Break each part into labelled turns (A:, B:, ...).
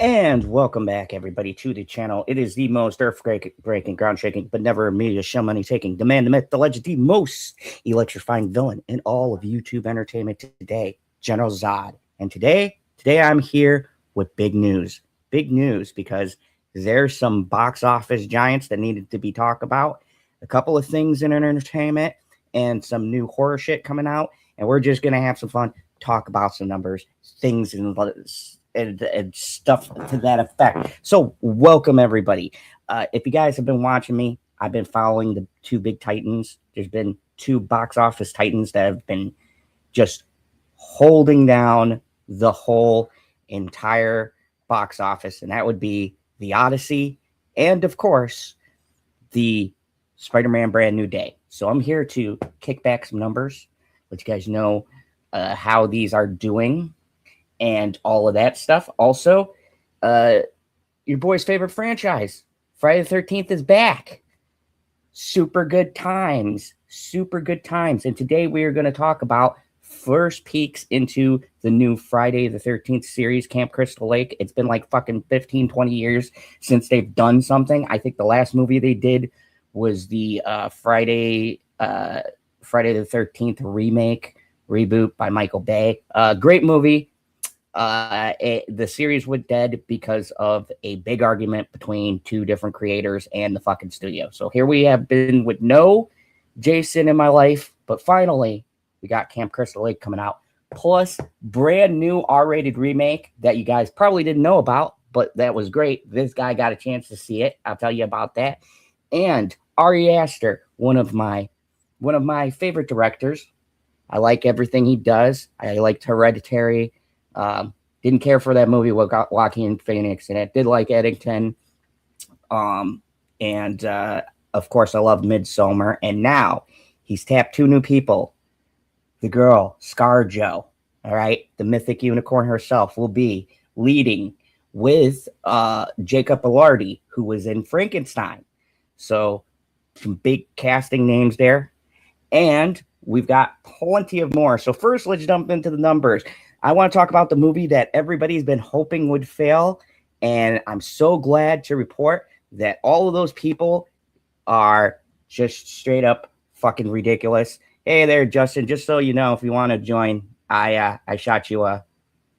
A: And welcome back, everybody, to the channel. It is the most earth-breaking, ground-shaking, but never media show money-taking, the man, the myth, the legend, the most electrifying villain in all of YouTube entertainment today, General Zod. And today I'm here with big news. Big news because there's some box office giants that needed to be talked about, a couple of things in entertainment, and some new horror shit coming out. And we're just going to have some fun, talk about some numbers, things, and stuff to that effect. So welcome everybody. If you guys have been watching me, I've been following the two big titans. There's been two box office titans that have been just holding down the whole entire box office, and that would be the Odyssey and, of course, the Spider-Man Brand New Day. So I'm here to kick back some numbers, let you guys know how these are doing and all of that stuff. Also, your boy's favorite franchise, Friday the 13th, is back. Super good times. And today we are going to talk about first peeks into the new Friday the 13th series, Camp Crystal Lake. It's been like fucking 15, 20 years since they've done something. I think the last movie they did was the Friday the 13th remake, reboot by Michael Bay. Great movie. The series went dead because of a big argument between two different creators and the fucking studio. So here we have been with no Jason in my life, but finally we got Camp Crystal Lake coming out, plus brand new R-rated remake that you guys probably didn't know about, but that was great. This guy got a chance to see it. I'll tell you about that. And Aster, one of my favorite directors. I like everything he does. I liked Hereditary. Didn't care for that movie with Joaquin Phoenix in it. Did like Eddington. And of course, I love Midsommar. And now he's tapped two new people. The girl, ScarJo, all right? The mythic unicorn herself will be leading with Jacob Elordi, who was in Frankenstein. So some big casting names there. And we've got plenty of more. So first, let's jump into the numbers. I want to talk about the movie that everybody's been hoping would fail, and I'm so glad to report that all of those people are just straight up fucking ridiculous. Hey there, Justin. Just so you know, if you want to join, I shot you a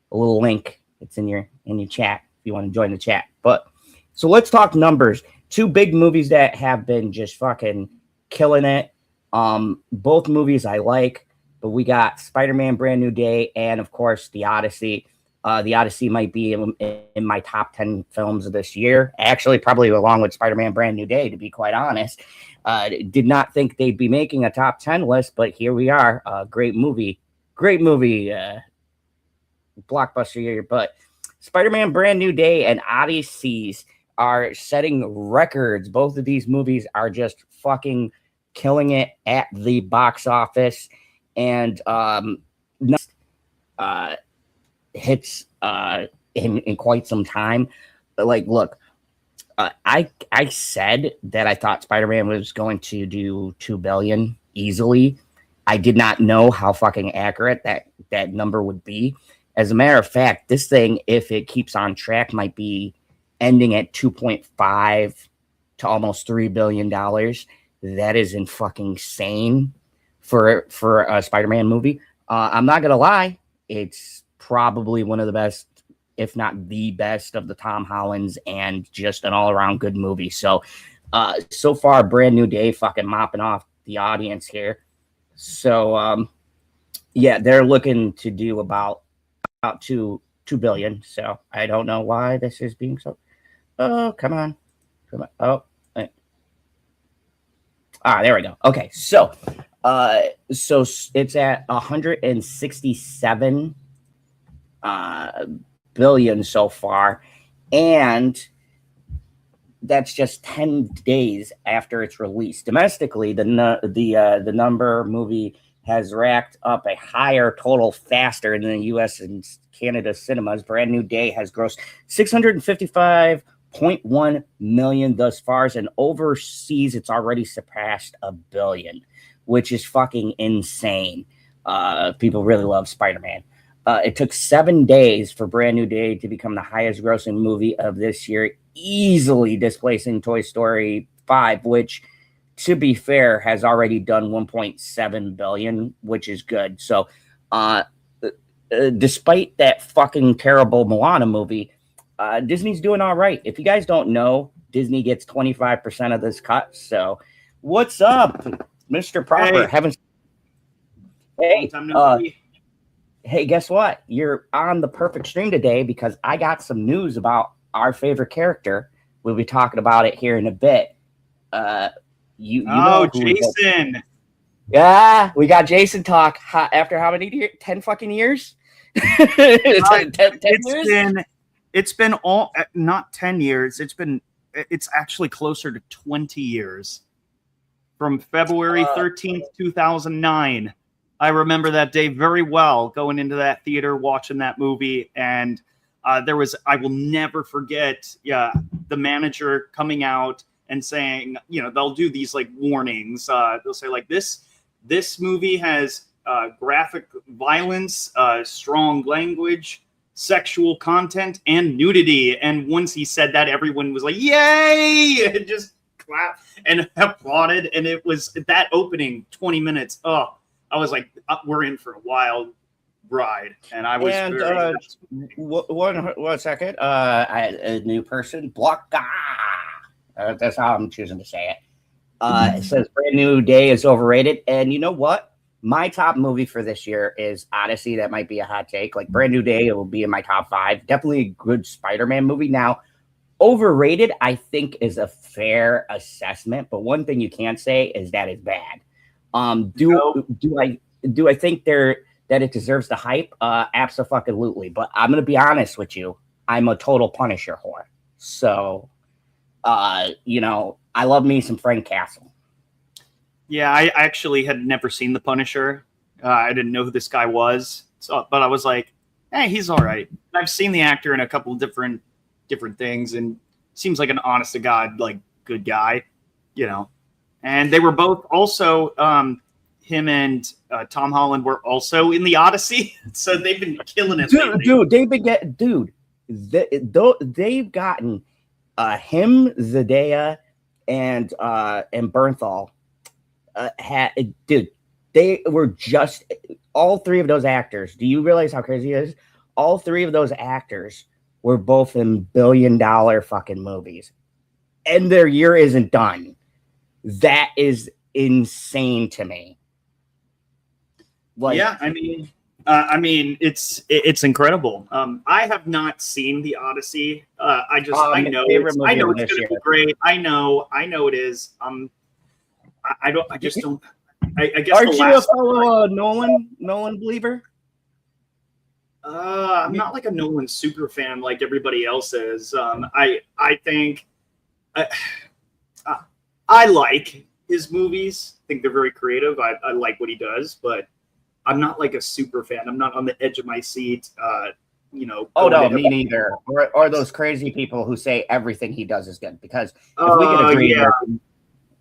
A: little link. It's in your chat if you want to join the chat. But so let's talk numbers. Two big movies that have been just fucking killing it. Both movies I like. But we got Spider-Man Brand New Day and, of course, the Odyssey. The Odyssey might be in my top 10 films of this year. Actually, probably along with Spider-Man Brand New Day, to be quite honest. Did not think they'd be making a top 10 list, but here we are. Great movie. Blockbuster year. But Spider-Man Brand New Day and Odysseys are setting records. Both of these movies are just fucking killing it at the box office. And hits in quite some time. But like, look, I said that I thought Spider-Man was going to do 2 billion easily. I did not know how fucking accurate that number would be. As a matter of fact, this thing, if it keeps on track, might be ending at 2.5 to almost $3 billion. That is fucking insane for a Spider-Man movie. I'm not gonna lie, it's probably one of the best, if not the best, of the Tom Hollands, and just an all-around good movie. So so far, Brand New Day fucking mopping off the audience here. So yeah, they're looking to do about 2 billion. So I don't know why this is being so. Oh, come on. Oh, there we go. Okay, so it's at 167 billion so far, and that's just 10 days after its release. Domestically, the number movie has racked up a higher total faster than the U.S. and Canada cinemas. Brand New Day has grossed 655.1 million thus far, and overseas it's already surpassed $1 billion, which is fucking insane. People really love Spider-Man. It took 7 days for Brand New Day to become the highest grossing movie of this year, easily displacing Toy Story 5, which, to be fair, has already done 1.7 billion, which is good. So, despite that fucking terrible Moana movie, Disney's doing all right. If you guys don't know, Disney gets 25% of this cut. So, what's up, Mr. Proper? Hey, guess what? You're on the perfect stream today because I got some news about our favorite character. We'll be talking about it here in a bit. You know
B: Jason.
A: Yeah, we got Jason talk after how many years? 10 fucking years? 10 years?
B: It's been not 10 years. It's actually closer to 20 years. From February 13th, 2009. I remember that day very well, going into that theater, watching that movie. And I will never forget, the manager coming out and saying, they'll do these like warnings. They'll say like this movie has graphic violence, strong language, sexual content, and nudity. And once he said that, everyone was like, yay! And just clapped and applauded. And it was that opening 20 minutes. Oh, I was like, we're in for a wild ride. And I was
A: one second. A new person, Blocka. That's how I'm choosing to say it. It says Brand New Day is overrated. And you know what? My top movie for this year is Odyssey. That might be a hot take. Like Brand New Day, it will be in my top 5. Definitely a good Spider-Man movie. Now, overrated, I think, is a fair assessment. But one thing you can't say is that it's bad. Do I think that it deserves the hype? Absolutely. But I'm gonna be honest with you. I'm a total Punisher whore. So, I love me some Frank Castle.
B: Yeah, I actually had never seen The Punisher. I didn't know who this guy was. So, but I was like, hey, he's all right. I've seen the actor in a couple different things, and seems like an honest to God, like good guy, And they were both also, him and Tom Holland were also in the Odyssey, so they've been killing it.
A: They've gotten him, Zendaya, and Bernthal. They were just all 3 of those actors. Do you realize how crazy it is? All 3 of those actors were both in billion-dollar fucking movies, and their year isn't done. That is insane to me.
B: Like, yeah, I mean, it's incredible. I have not seen the Odyssey. I know it's going to be great. I know it is. I guess.
A: Aren't you a fellow Nolan believer?
B: I'm not like a Nolan super fan like everybody else is. I think I like his movies. I think they're very creative. I like what he does, but I'm not like a super fan. I'm not on the edge of my seat.
A: Oh no, me neither. Or those crazy people who say everything he does is good. Because if we can agree,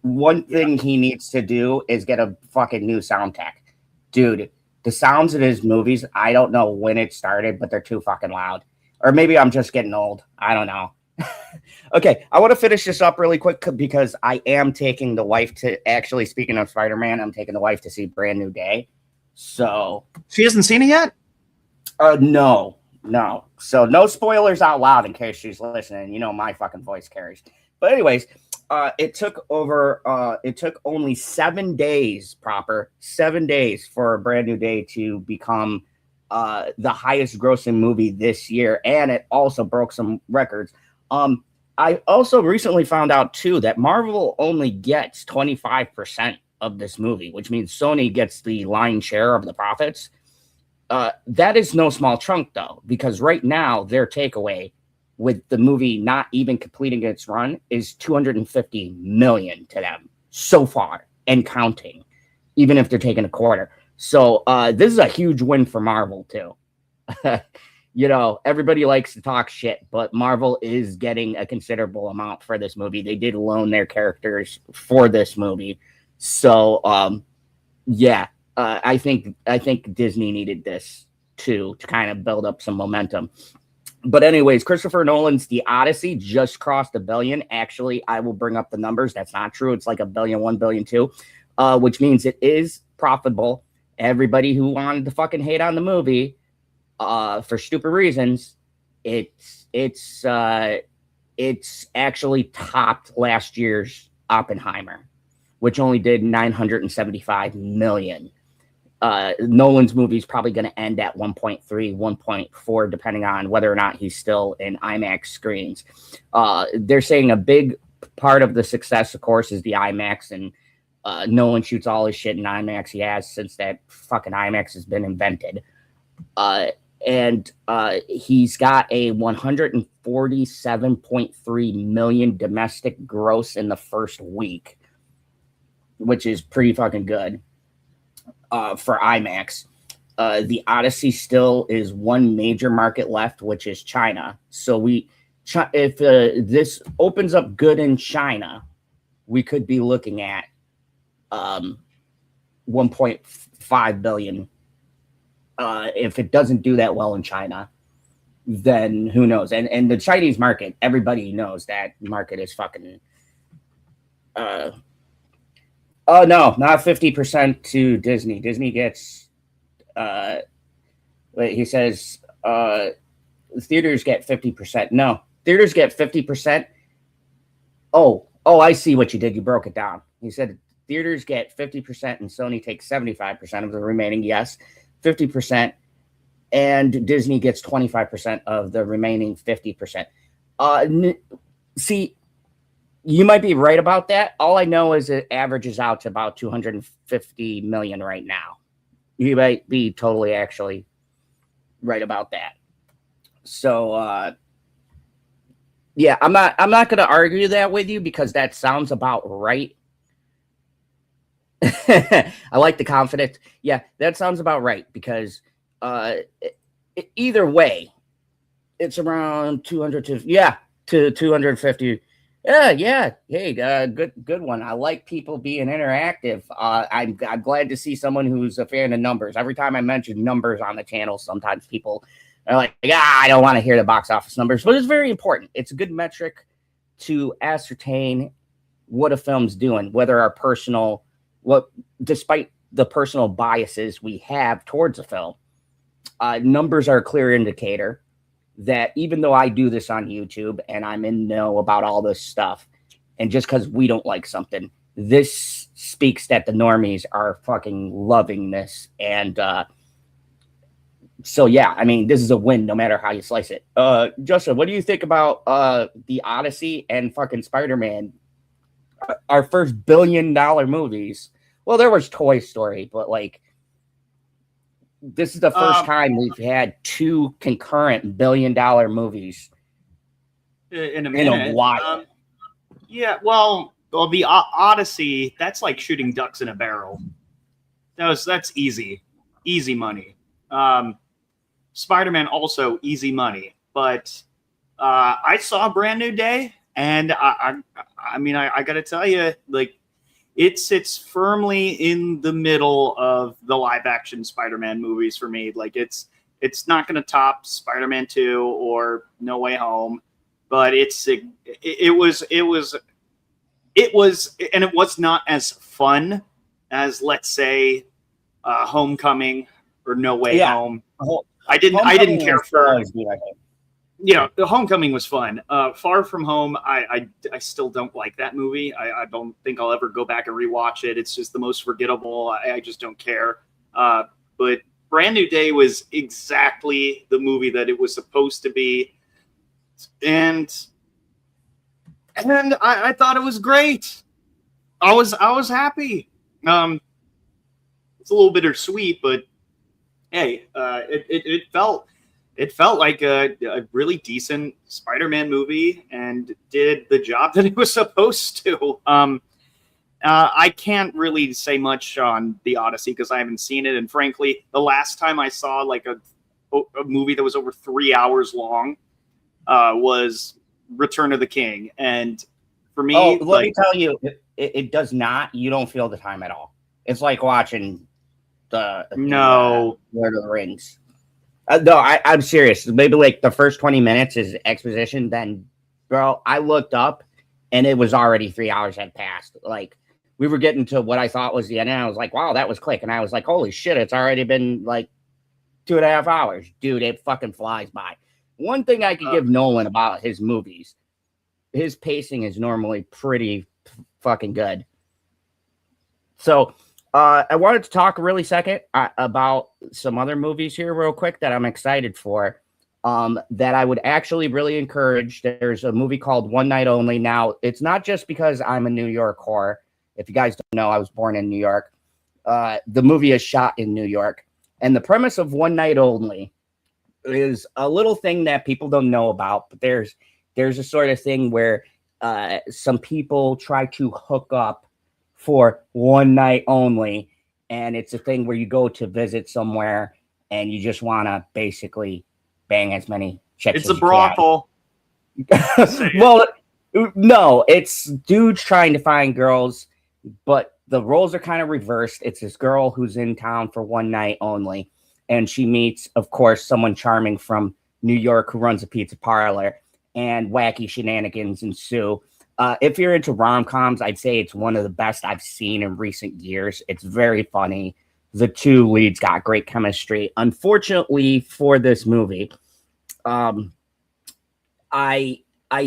A: one thing he needs to do is get a fucking new sound tech, dude. The sounds in his movies, I don't know when it started, but they're too fucking loud. Or maybe I'm just getting old. I don't know. Okay, I want to finish this up really quick because I am taking the wife to, actually, speaking of Spider-Man, I'm taking the wife to see Brand New Day. So
B: she hasn't seen it yet?
A: No. So no spoilers out loud in case she's listening. My fucking voice carries. But anyways, it took only 7 days, 7 days for Brand New Day to become the highest grossing movie this year, and it also broke some records. I also recently found out too that Marvel only gets 25% of this movie, which means Sony gets the lion's share of the profits. That is no small chunk though, because right now their takeaway with the movie not even completing its run is 250 million to them so far and counting, even if they're taking a quarter. So this is a huge win for Marvel too. Everybody likes to talk shit, but Marvel is getting a considerable amount for this movie. They did loan their characters for this movie. So I think Disney needed this. too, to kind of build up some momentum. But anyways, Christopher Nolan's The Odyssey just crossed $1 billion. Actually, I will bring up the numbers. That's not true. It's like $1 billion, $1 billion, which means it is profitable. Everybody who wanted to fucking hate on the movie for stupid reasons, it's actually topped last year's Oppenheimer, which only did $975 million. Nolan's movie is probably going to end at 1.3, 1.4, depending on whether or not he's still in IMAX screens. They're saying a big part of the success, of course, is the IMAX, and Nolan shoots all his shit in IMAX. He has since that fucking IMAX has been invented. And he's got a 147.3 million domestic gross in the first week, which is pretty fucking good. For IMAX. The Odyssey still is one major market left, which is China. So if this opens up good in China, we could be looking at 1.5 billion. If it doesn't do that well in China, then who knows? And the Chinese market, everybody knows that market is fucking oh no, not 50% to Disney. Disney gets he says theaters get 50%. No, theaters get 50%. Oh, I see what you did. You broke it down. He said theaters get 50% and Sony takes 75% of the remaining. Yes, 50%, and Disney gets 25% of the remaining 50%. See, you might be right about that. All I know is it averages out to about 250 million right now. You might be totally actually right about that. So, yeah, I'm not going to argue that with you because that sounds about right. I like the confidence. Yeah, that sounds about right because either way, it's around 200 to 250. Yeah. Hey, good one. I like people being interactive. I'm glad to see someone who's a fan of numbers. Every time I mention numbers on the channel, sometimes people are like, I don't want to hear the box office numbers, but it's very important. It's a good metric to ascertain what a film's doing, despite the personal biases we have towards a film. Numbers are a clear indicator that even though I do this on YouTube and I'm in know about all this stuff, and just because we don't like something, this speaks that the normies are fucking loving this. And so, yeah, I mean, this is a win no matter how you slice it. Justin, what do you think about the Odyssey and fucking Spider-Man? Our first $1 billion movies. Well, there was Toy Story, but like, this is the first time we've had two concurrent $1 billion movies
B: in a
A: while.
B: Yeah, well, the Odyssey, that's like shooting ducks in a barrel. That's easy money. Spider-Man also easy money, but I saw Brand New Day, and I mean, I got to tell you, like, it sits firmly in the middle of the live action Spider-Man movies for me. Like it's not going to top Spider-Man 2 or No Way Home, but it was not as fun as, let's say, Homecoming or No Way Home. I didn't care for it. Yeah, the Homecoming was fun. Far From Home, I still don't like that movie. I don't think I'll ever go back and rewatch it. It's just the most forgettable. I just don't care. But Brand New Day was exactly the movie that it was supposed to be, and I thought it was great. I was happy. It's a little bittersweet, but hey, it felt like a really decent Spider-Man movie and did the job that it was supposed to. I can't really say much on the Odyssey because I haven't seen it. And frankly, the last time I saw like a movie that was over 3 hours long was Return of the King. And for me,
A: let me tell you, it does not. You don't feel the time at all. It's like watching the Lord of the Rings. No, I'm serious. Maybe like the first 20 minutes is exposition. Then, bro, I looked up and it was already 3 hours had passed. Like, we were getting to what I thought was the end. And I was like, wow, that was quick. And I was like, holy shit, it's already been like 2.5 hours. Dude, it fucking flies by. One thing I could give Nolan about his movies, his pacing is normally pretty fucking good. So, I wanted to talk really second about some other movies here real quick that I'm excited for, that I would actually really encourage. There's a movie called One Night Only. Now, it's not just because I'm a New York whore. If you guys don't know, I was born in New York. The movie is shot in New York. And the premise of One Night Only is a little thing that people don't know about, but there's a sort of thing where some people try to hook up for one night only, and it's a thing where you go to visit somewhere and you just want to basically bang as many chicks.
B: It's a brothel.
A: Well, no, it's dudes trying to find girls, but the roles are kind of reversed. It's this girl who's in town for one night only, and she meets, of course, someone charming from New York who runs a pizza parlor, and wacky shenanigans ensue. If you're into rom-coms, I'd say it's one of the best I've seen in recent years. It's very funny. The two leads got great chemistry. Unfortunately for this movie, I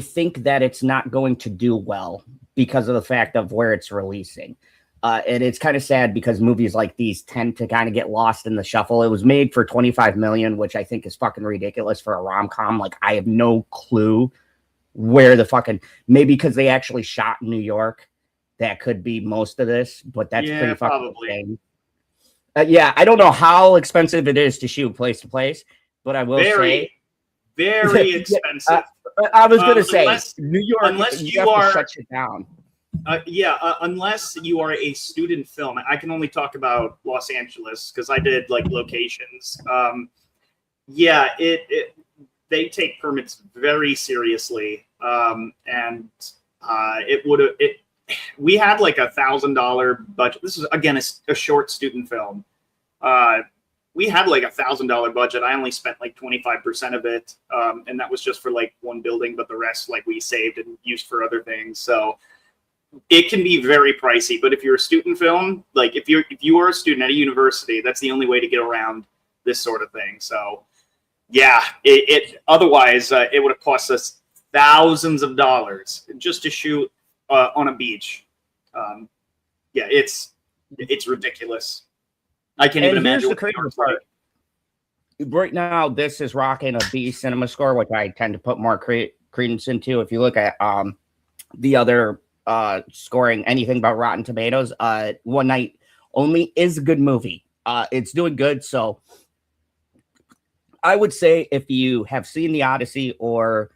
A: think that it's not going to do well because of the fact of where it's releasing. And it's kind of sad because movies like these tend to kind of get lost in the shuffle. It was made for $25 million, which I think is fucking ridiculous for a rom-com. Like, I have no clue where the fucking, maybe because they actually shot in New York, that could be most of this, but that's pretty fucking insane. Yeah, I don't know how expensive it is to shoot place to place, but I will say
B: very expensive.
A: I was gonna say New York,
B: unless you
A: have
B: are
A: to shut shit down.
B: Unless you are a student film. I can only talk about Los Angeles because I did like locations. They take permits very seriously, and we had like $1,000 budget. This is again a short student film. We had like $1,000 budget. I only spent like 25% of it, and that was just for like one building, but the rest like we saved and used for other things. So it can be very pricey. But if you're a student film, like if you are a student at a university, that's the only way to get around this sort of thing. So yeah, otherwise it would have cost us thousands of dollars just to shoot on a beach. It's ridiculous. I can't even imagine what the crazy part.
A: Right now, this is rocking a B cinema score, which I tend to put more credence into. If you look at the other scoring, anything about Rotten Tomatoes, One Night Only is a good movie. It's doing good, so I would say if you have seen the Odyssey or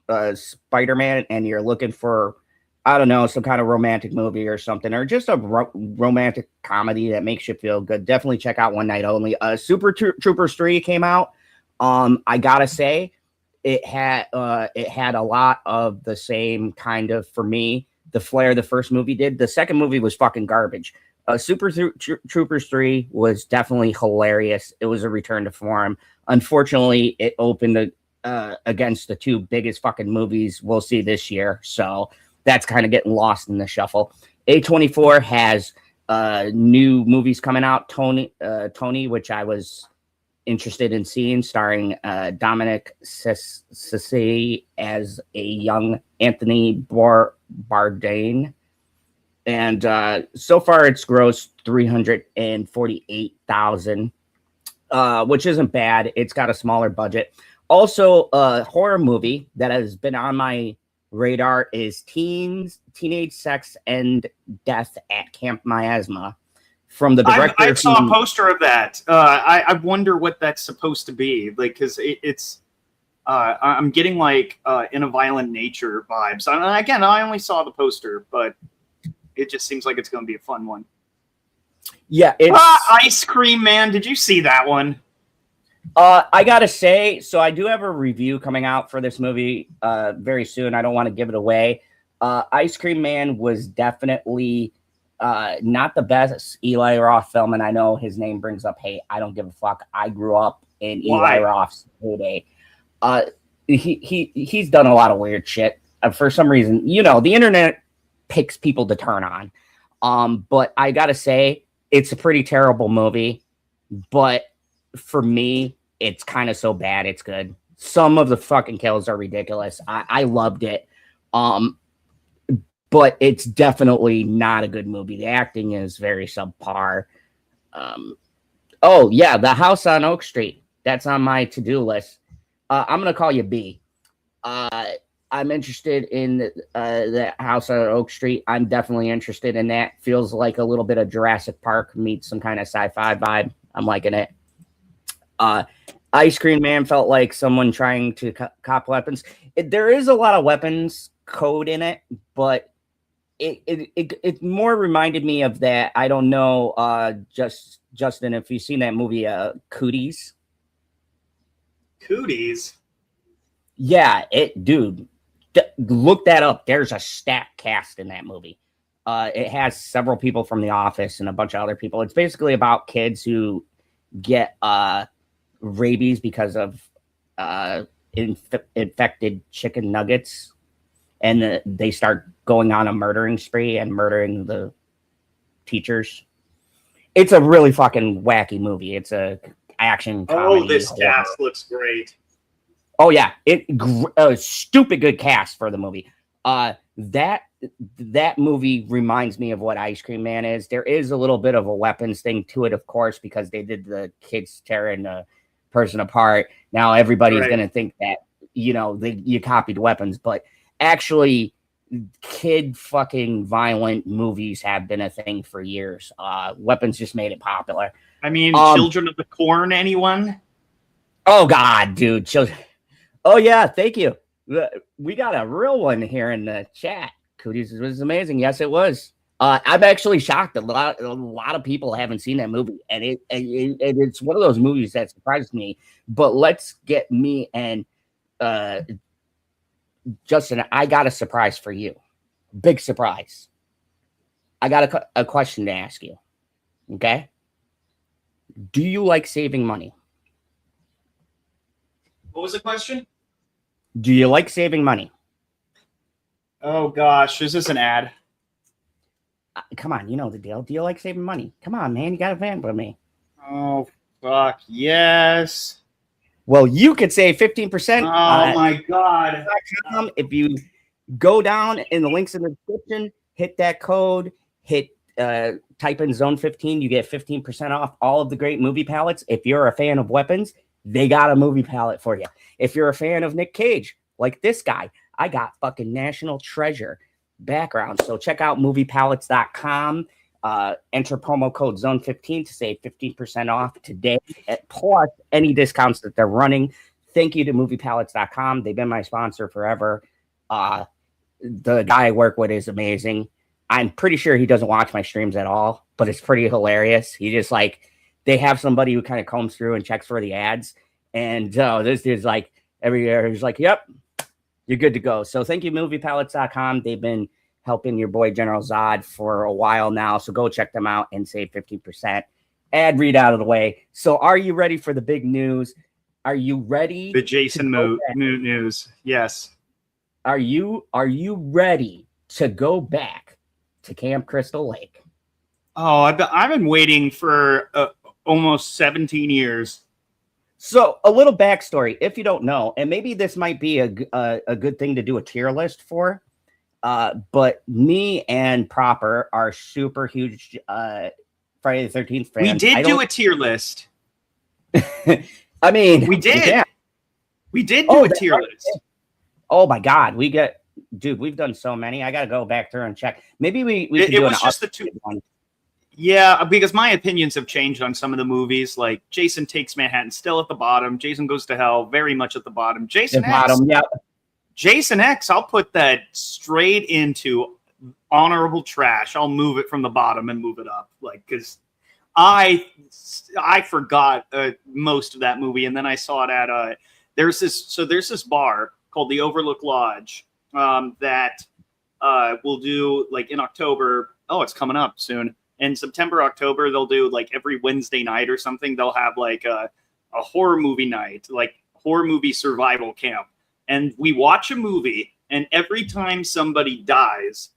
A: Spider-Man and you're looking for, I don't know, some kind of romantic movie or something, or just a romantic comedy that makes you feel good, definitely check out One Night Only. Super Troopers 3 came out. I gotta say, it had a lot of the same kind of, for me, the flair the first movie did. The second movie was fucking garbage. Super Troopers 3 was definitely hilarious. It was a return to form. Unfortunately, it opened against the two biggest fucking movies we'll see this year. So that's kind of getting lost in the shuffle. A24 has new movies coming out. Tony, which I was interested in seeing, starring Dominic Sissi as a young Anthony Bourdain. And so far it's grossed 348,000, which isn't bad. It's got a smaller budget. Also, a horror movie that has been on my radar is Teenage Sex and Death at Camp Miasma, from the director.
B: I saw a poster of that. I wonder what that's supposed to be, like, because it's I'm getting like In a Violent Nature vibes. Again, I only saw the poster, but it just seems like it's going to be a fun one.
A: Yeah, it's
B: Ice Cream Man. Did you see that one?
A: I gotta say, so I do have a review coming out for this movie very soon. I don't want to give it away. Ice Cream Man was definitely not the best Eli Roth film, and I know his name brings up hate. I don't give a fuck. I grew up in
B: Why?
A: Eli Roth's heyday. He's done a lot of weird shit. For some reason, the internet picks people to turn on. But I gotta say, it's a pretty terrible movie. But for me, it's kind of so bad it's good. Some of the fucking kills are ridiculous. I loved it. But it's definitely not a good movie. The acting is very subpar. Oh yeah, The House on Oak Street. That's on my to-do list. I'm gonna call you B. I'm interested in the House on Oak Street. I'm definitely interested in that. Feels like a little bit of Jurassic Park meets some kind of sci-fi vibe. I'm liking it. Ice Cream Man felt like someone trying to cop weapons. There is a lot of weapons code in it, but it more reminded me of that. I don't know, Justin, if you've seen that movie, Cooties.
B: Cooties?
A: Yeah, dude, look that up. There's a stacked cast in that movie. It has several people from The Office and a bunch of other people. It's basically about kids who get rabies because of infected chicken nuggets, and they start going on a murdering spree and murdering the teachers. It's a really fucking wacky movie. It's a action comedy.
B: Oh, this
A: horror.
B: cast looks great.
A: Oh yeah, stupid good cast for the movie. That movie reminds me of what Ice Cream Man is. There is a little bit of a weapons thing to it, of course, because they did the kids tearing the person apart. Now everybody's gonna think that you copied weapons, but actually, kid fucking violent movies have been a thing for years. Weapons just made it popular.
B: I mean, Children of the Corn, anyone?
A: Oh God, dude, children. Oh yeah, thank you. We got a real one here in the chat. Cooties was amazing. Yes, it was. I'm actually shocked. A lot of people haven't seen that movie, and it's one of those movies that surprised me. But let's get me and Justin. I got a surprise for you. Big surprise. I got a question to ask you. Okay. Do you like saving money?
B: What was the question?
A: Do you like saving money?
B: Oh gosh, is this an ad?
A: Come on, you know the deal. Do you like saving money? Come on, man. You got a van for me.
B: Oh, fuck, yes.
A: Well, you could save 15%.
B: Oh, my God.
A: If you go down in the links in the description, hit that code, type in Zone 15, you get 15% off all of the great movie palettes. If you're a fan of weapons, they got a movie palette for you. If you're a fan of Nick Cage, like this guy, I got fucking National Treasure background. So check out moviepalettes.com. Enter promo code Zone 15 to save 15% off today, plus any discounts that they're running. Thank you to moviepalettes.com. They've been my sponsor forever. The guy I work with is amazing. I'm pretty sure he doesn't watch my streams at all, but it's pretty hilarious. He just they have somebody who kind of combs through and checks for the ads. And this dude's every year, he's like, yep, you're good to go. So thank you, moviepalettes.com. They've been helping your boy General Zod for a while now. So go check them out and save 15%. Ad read out of the way. So are you ready for the big news? Are you ready?
B: The Jason Moot news. Yes.
A: Are you ready to go back to Camp Crystal Lake?
B: Oh, I've been waiting for almost 17 years.
A: So a little backstory, if you don't know, and maybe this might be a good thing to do a tier list for, but me and Proper are super huge Friday the 13th fans.
B: We did do a tier list.
A: I mean,
B: we did.
A: Yeah.
B: We did do a tier list.
A: Oh my God, we've done so many. I got to go back through and check. Maybe we could do
B: was just the two.
A: One.
B: Yeah, because my opinions have changed on some of the movies. Like Jason Takes Manhattan, still at the bottom. Jason Goes to Hell, very much at the bottom. Jason X, I'll put that straight into honorable trash. I'll move it from the bottom and move it up, because I forgot most of that movie, and then I saw it at there's this bar called the Overlook Lodge that will do in October. Oh, it's coming up soon. In September, October, they'll do every Wednesday night or something. They'll have a horror movie night, like horror movie survival camp, and we watch a movie, and every time somebody dies,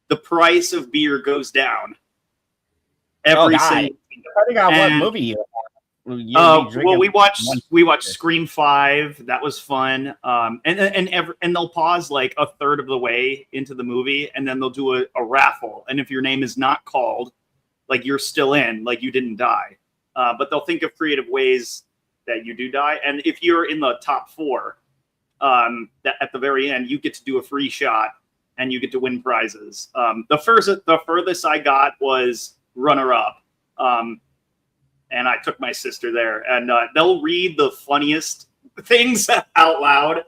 B: the price of beer goes down. Every single.
A: Depending on what movie you
B: well, we watched Scream 5. That was fun. And they'll pause like a third of the way into the movie, and then they'll do a raffle. And if your name is not called, like you're still in, like you didn't die. But they'll think of creative ways that you do die. And if you're in the top 4, that at the very end, you get to do a free shot and you get to win prizes. The furthest I got was runner up. And I took my sister there, and they'll read the funniest things out loud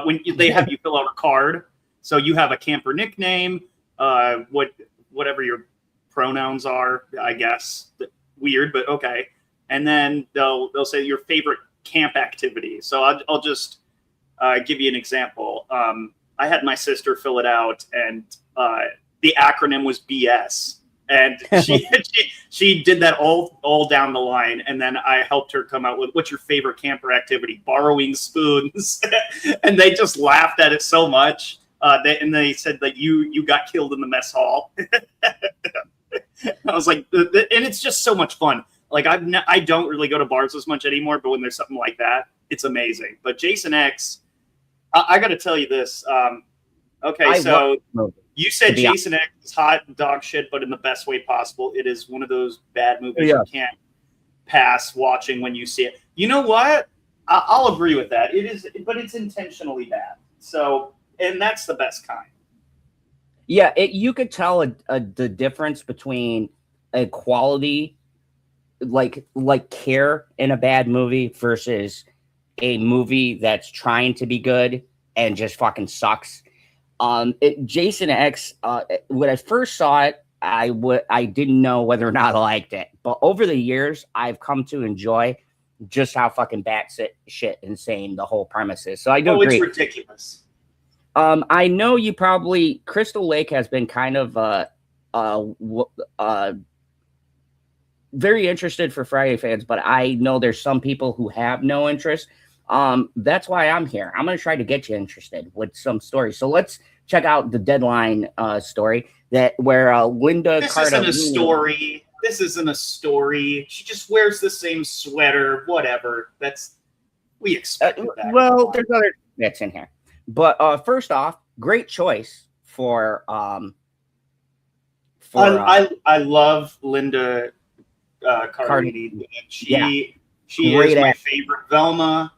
B: when they have you fill out a card. So you have a camper nickname, whatever your pronouns are, I guess. Weird, but okay. And then they'll say your favorite camp activity. So I'll just give you an example. I had my sister fill it out, and the acronym was BS. And she did that all down the line, and then I helped her come out with, what's your favorite camper activity? Borrowing spoons. And they just laughed at it so much. They said that you got killed in the mess hall. I was like, and it's just so much fun. Like I don't really go to bars as much anymore, but when there's something like that, it's amazing. But Jason X, I got to tell you this. Okay, so you said Jason X is hot dog shit, but in the best way possible. It is one of those bad movies you can't pass watching when you see it. You know what? I'll agree with that. It is, but it's intentionally bad. So, and that's the best kind.
A: Yeah, you could tell the difference between a quality, like care in a bad movie versus a movie that's trying to be good and just fucking sucks. Jason X, when I first saw it, I didn't know whether or not I liked it, but over the years, I've come to enjoy just how fucking batshit insane the whole premise is. So I do agree.
B: It's ridiculous.
A: I know you probably Crystal Lake has been kind of very interested for Friday fans, but I know there's some people who have no interest. That's why I'm here. I'm going to try to get you interested with some stories. So let's check out the Deadline story where Linda
B: This
A: Cardellini.
B: isn't a story. This isn't a story. She just wears the same sweater. Whatever. We expected that.
A: Well, there's other bits in here. But first off, great choice for
B: I love Linda Cardellini. She is my favorite Velma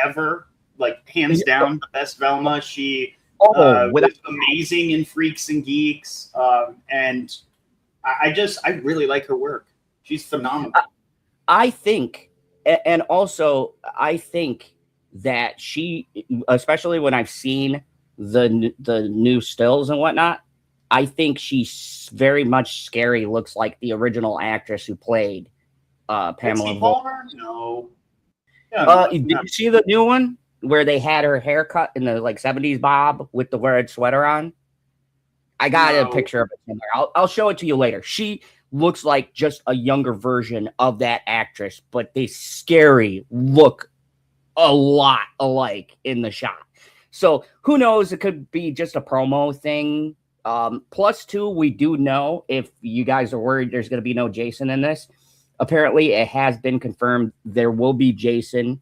B: ever. Like hands down, the best Velma. She was amazing in Freaks and Geeks, and I really like her work. She's phenomenal.
A: I think, and also I think that she, especially when I've seen the new stills and whatnot, I think she's very much scary. Looks like the original actress who played Pamela
B: Palmer. No.
A: Did you see the new one where they had her haircut in the 70s bob with the red sweater on? I got a picture of it somewhere. I'll show it to you later. She looks like just a younger version of that actress, but they scary look a lot alike in the shot. So who knows? It could be just a promo thing. +2, we do know, if you guys are worried there's going to be no Jason in this, apparently it has been confirmed there will be Jason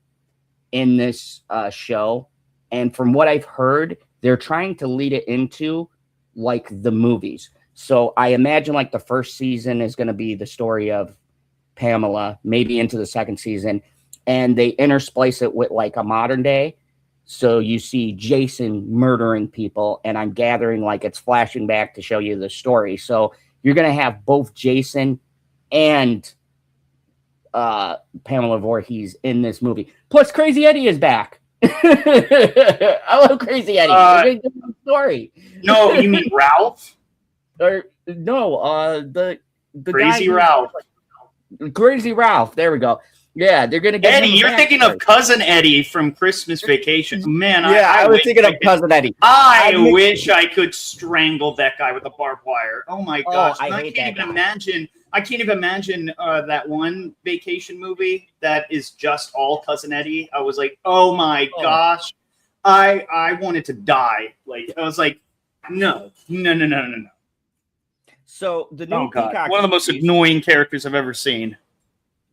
A: in this show. And from what I've heard, they're trying to lead it into the movies. So I imagine the first season is going to be the story of Pamela, maybe into the second season. And they intersplice it with a modern day. So you see Jason murdering people, and I'm gathering it's flashing back to show you the story. So you're going to have both Jason and Pamela Voorhees in this movie. Plus, Crazy Eddie is back. I love Crazy Eddie. Story.
B: No, you mean Ralph?
A: Or no, the
B: Crazy Ralph.
A: Crazy Ralph. There we go. Yeah, they're gonna get
B: Eddie.
A: him a
B: You're thinking of
A: backstory.
B: Cousin Eddie from Christmas Vacation. Man,
A: Yeah, I was
B: wish
A: thinking
B: I
A: of
B: could-
A: Cousin Eddie.
B: I wish I could strangle that guy with a barbed wire. Oh my
A: Oh,
B: gosh!
A: I
B: And
A: hate
B: can't
A: that
B: even
A: guy.
B: imagine. I can't even imagine that one vacation movie that is just all Cousin Eddie. I was like, oh my gosh, I wanted to die. Like I was like, no.
A: So the new
B: Oh god,
A: Peacock
B: one of the most
A: series-
B: annoying characters I've ever seen.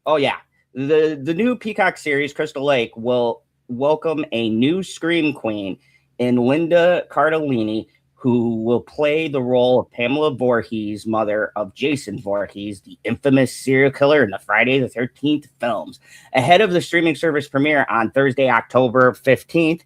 A: Oh yeah, the new Peacock series, Crystal Lake, will welcome a new Scream Queen in Linda Cardellini, who will play the role of Pamela Voorhees, mother of Jason Voorhees, the infamous serial killer in the Friday the 13th films. Ahead of the streaming service premiere on Thursday, October 15th,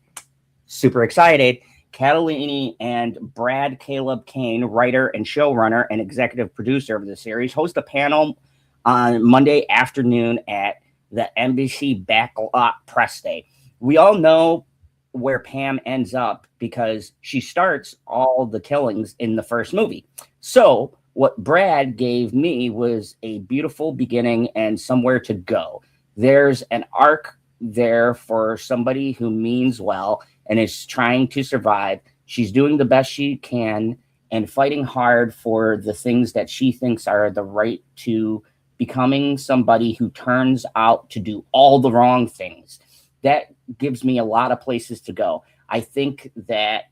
A: super excited, Cardellini and Brad Caleb Kane, writer and showrunner and executive producer of the series, host a panel on Monday afternoon at the NBC Backlot Press Day. We all know where Pam ends up because she starts all the killings in the first movie. So what Brad gave me was a beautiful beginning and somewhere to go. There's an arc there for somebody who means well and is trying to survive. She's doing the best she can and fighting hard for the things that she thinks are the right to becoming somebody who turns out to do all the wrong things. That gives me a lot of places to go. I think that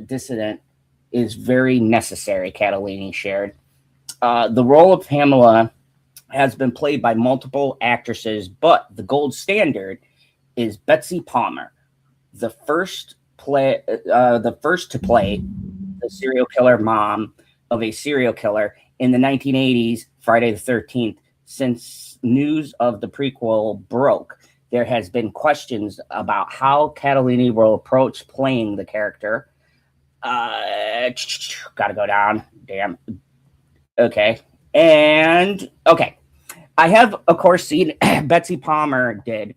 A: Dissident is very necessary, Cardellini shared. The role of Pamela has been played by multiple actresses, but the gold standard is Betsy Palmer, the first to play the serial killer mom of a serial killer in the 1980s Friday the 13th. Since news of the prequel broke, there has been questions about how Cardellini will approach playing the character. Gotta go down. Damn. Okay. And okay. I have, of course, seen Betsy Palmer did.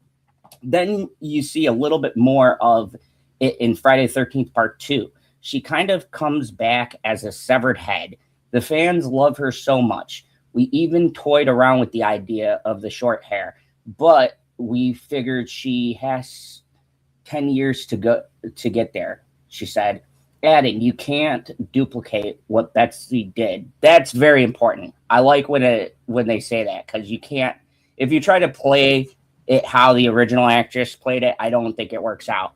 A: Then you see a little bit more of it in Friday the 13th Part 2. She kind of comes back as a severed head. The fans love her so much. We even toyed around with the idea of the short hair, but we figured she has 10 years to go to get there, she said, adding, you can't duplicate what Betsy did. That's very important. I like when they say that, because you can't, if you try to play it how the original actress played it, I don't think it works out,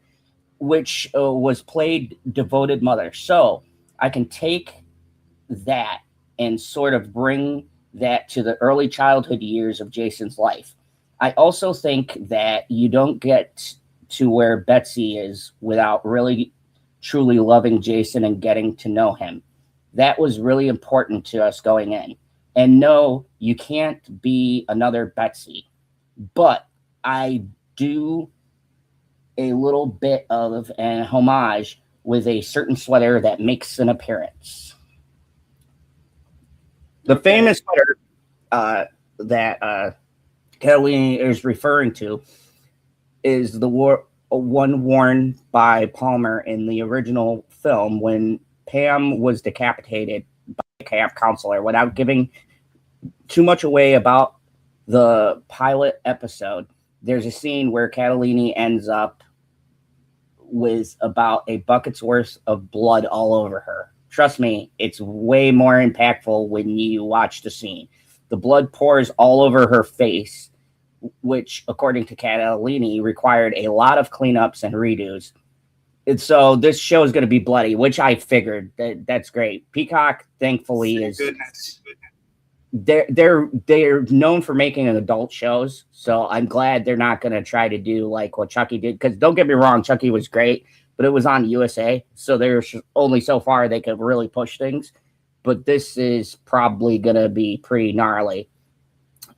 A: which was played devoted mother. So I can take that and sort of bring that to the early childhood years of Jason's life. I also think that you don't get to where Betsy is without really truly loving Jason and getting to know him. That was really important to us going in. And no, you can't be another Betsy, but I do a little bit of an homage with a certain sweater that makes an appearance. The famous sweater that Kelly is referring to is the one worn by Palmer in the original film when Pam was decapitated by a camp counselor. Without giving too much away about the pilot episode, there's a scene where Cardellini ends up with about a bucket's worth of blood all over her. Trust me, it's way more impactful when you watch the scene. The blood pours all over her face, which, according to Cardellini, required a lot of cleanups and redos. And so this show is going to be bloody, which I figured. That's great. Peacock, thankfully, is they're known for making adult shows, so I'm glad they're not going to try to do like what Chucky did. Because don't get me wrong, Chucky was great, but it was on USA, so there's only so far they could really push things. But this is probably going to be pretty gnarly.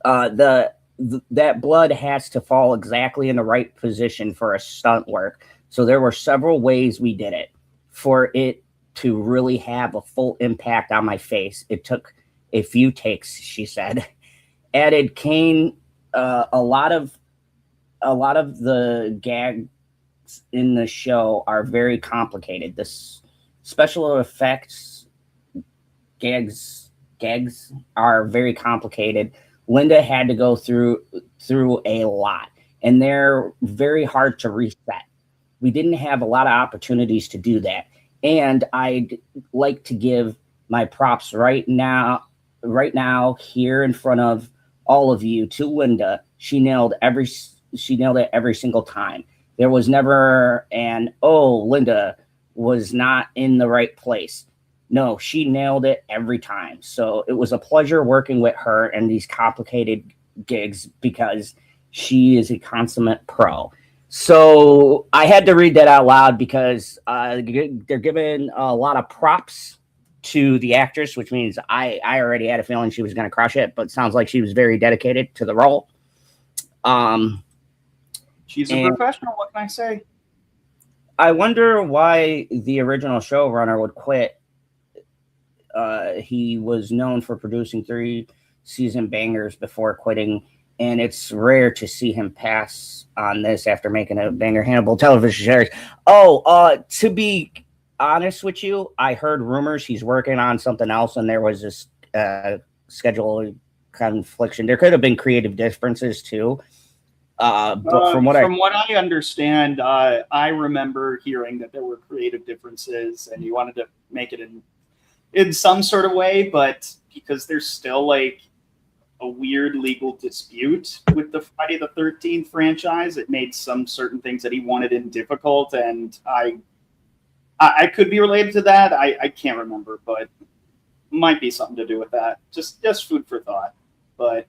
A: That blood has to fall exactly in the right position for a stunt work. So there were several ways we did it for it to really have a full impact on my face. It took a few takes, she said. Added Kane, a lot of the gags in the show are very complicated. The special effects gags are very complicated, Linda had to go through a lot, and they're very hard to reset. We didn't have a lot of opportunities to do that. And I'd like to give my props right now here in front of all of you to Linda. She nailed it every single time. There was never Linda was not in the right place. No, she nailed it every time. So it was a pleasure working with her in these complicated gigs because she is a consummate pro. So I had to read that out loud because they're giving a lot of props to the actress, which means I already had a feeling she was going to crush it, but it sounds like she was very dedicated to the role.
B: She's a professional. What can I say?
A: I wonder why the original showrunner would quit. He was known for producing 3-season bangers before quitting, and it's rare to see him pass on this after making a banger Hannibal television series. To be honest with you, I heard rumors he's working on something else, and there was this schedule confliction. There could have been creative differences too. But from what
B: I understand, I remember hearing that there were creative differences, and he wanted to make it in some sort of way, but because there's still like a weird legal dispute with the Friday the 13th franchise, it made some certain things that he wanted in difficult, and I could be related to that. I can't remember, but might be something to do with that. Just food for thought. But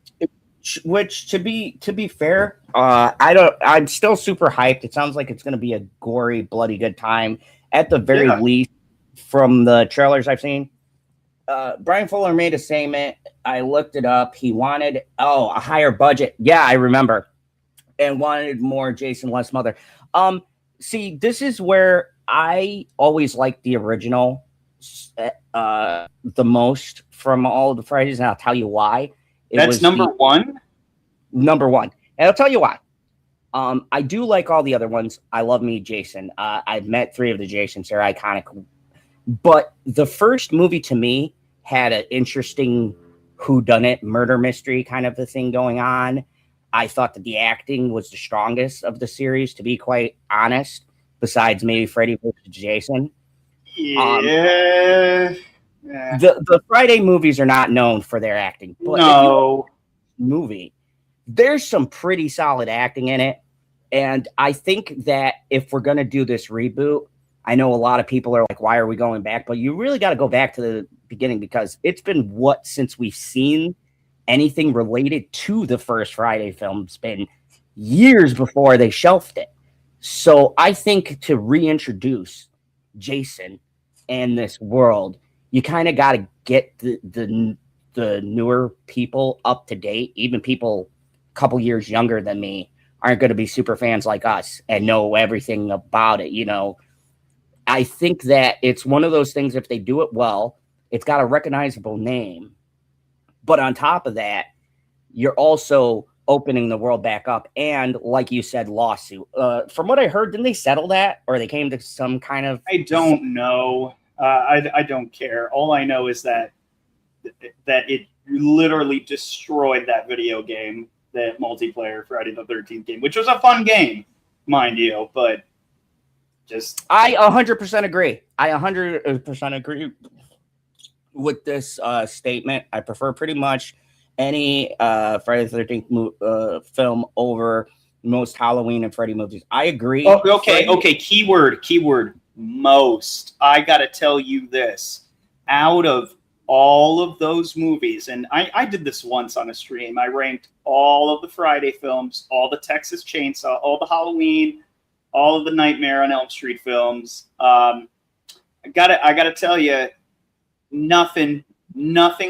A: which to be fair, I'm still super hyped. It sounds like it's going to be a gory, bloody good time at the very least from the trailers I've seen. Brian Fuller made a statement. I looked it up. He wanted a higher budget. Yeah, I remember, and wanted more Jason, less Mother. See, this is where I always liked the original the most from all of the Fridays, and I'll tell you why.
B: That's number one?
A: Number one. And I'll tell you why. I do like all the other ones. I love me, Jason. I've met 3 of the Jasons. They're iconic. But the first movie to me had an interesting whodunit murder mystery kind of a thing going on. I thought that the acting was the strongest of the series, to be quite honest, besides maybe Freddy versus Jason.
B: Yeah.
A: The Friday movies are not known for their acting. But
B: no.
A: There's some pretty solid acting in it. And I think that if we're going to do this reboot, I know a lot of people are like, why are we going back? But you really got to go back to the beginning because it's been since we've seen anything related to the first Friday film. It's been years before they shelved it. So I think to reintroduce Jason and this world, you kind of got to get the newer people up to date. Even people a couple years younger than me aren't going to be super fans like us and know everything about it. You know, I think that it's one of those things, if they do it well, it's got a recognizable name. But on top of that, you're also opening the world back up. And like you said, lawsuit. From what I heard, didn't they settle that? Or they came to some kind of...
B: I don't know. I don't care. All I know is that it literally destroyed that video game, that multiplayer Friday the 13th game, which was a fun game, mind you, but just...
A: I 100% agree. I 100% agree with this statement. I prefer pretty much any Friday the 13th film over most Halloween and Freddy movies. I agree.
B: Oh, okay. Keyword, most. I got to tell you this. Out of all of those movies, and I did this once on a stream, I ranked all of the Friday films, all the Texas Chainsaw, all the Halloween, all of the Nightmare on Elm Street films. I gotta tell you, nothing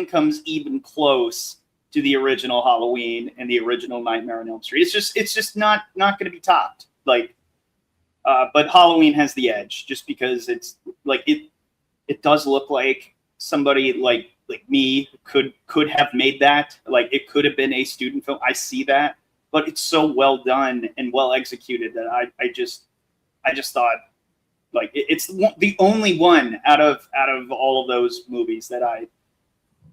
B: comes even close to the original Halloween and the original Nightmare on Elm Street. It's just not going to be topped. Like, but Halloween has the edge just because it's like it does look like somebody like me could have made that. Like, it could have been a student film. I see that, but it's so well done and well executed that I just thought, like, it's the only one out of all of those movies that I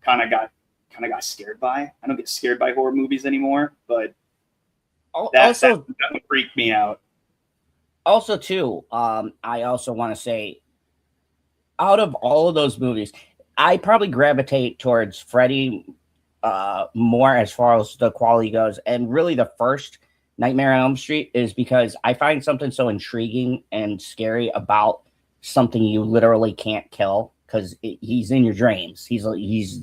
B: kind of got kind of got scared by. I don't get scared by horror movies anymore, but that would freak me out.
A: Also, too, I also want to say, out of all of those movies, I probably gravitate towards Freddy more as far as the quality goes. And really the first Nightmare on Elm Street is because I find something so intriguing and scary about something you literally can't kill, because he's in your dreams. He's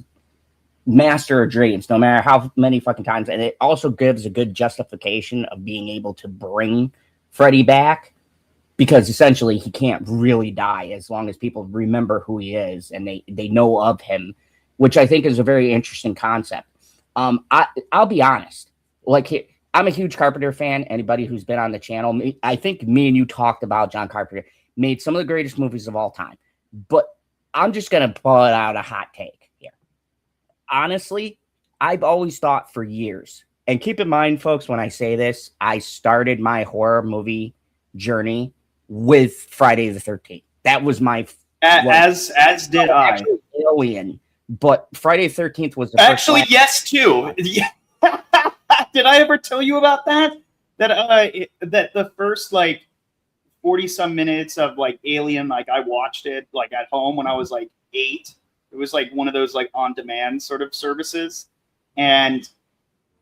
A: master of dreams, no matter how many fucking times. And it also gives a good justification of being able to bring Freddy back, because essentially he can't really die as long as people remember who he is and they know of him, which I think is a very interesting concept. I'll be honest, like, I'm a huge Carpenter fan. Anybody who's been on the channel, I think me and you talked about John Carpenter made some of the greatest movies of all time. But I'm just going to pull out a hot take here. Honestly, I've always thought for years, and keep in mind, folks, when I say this, I started my horror movie journey with Friday the 13th. That was my
B: as did I.
A: Alien, but Friday the 13th was the
B: actually first yes too. Did I ever tell you about that? That the first like 40 some minutes of like Alien, like I watched it like at home when I was like 8. It was like one of those like on demand sort of services, and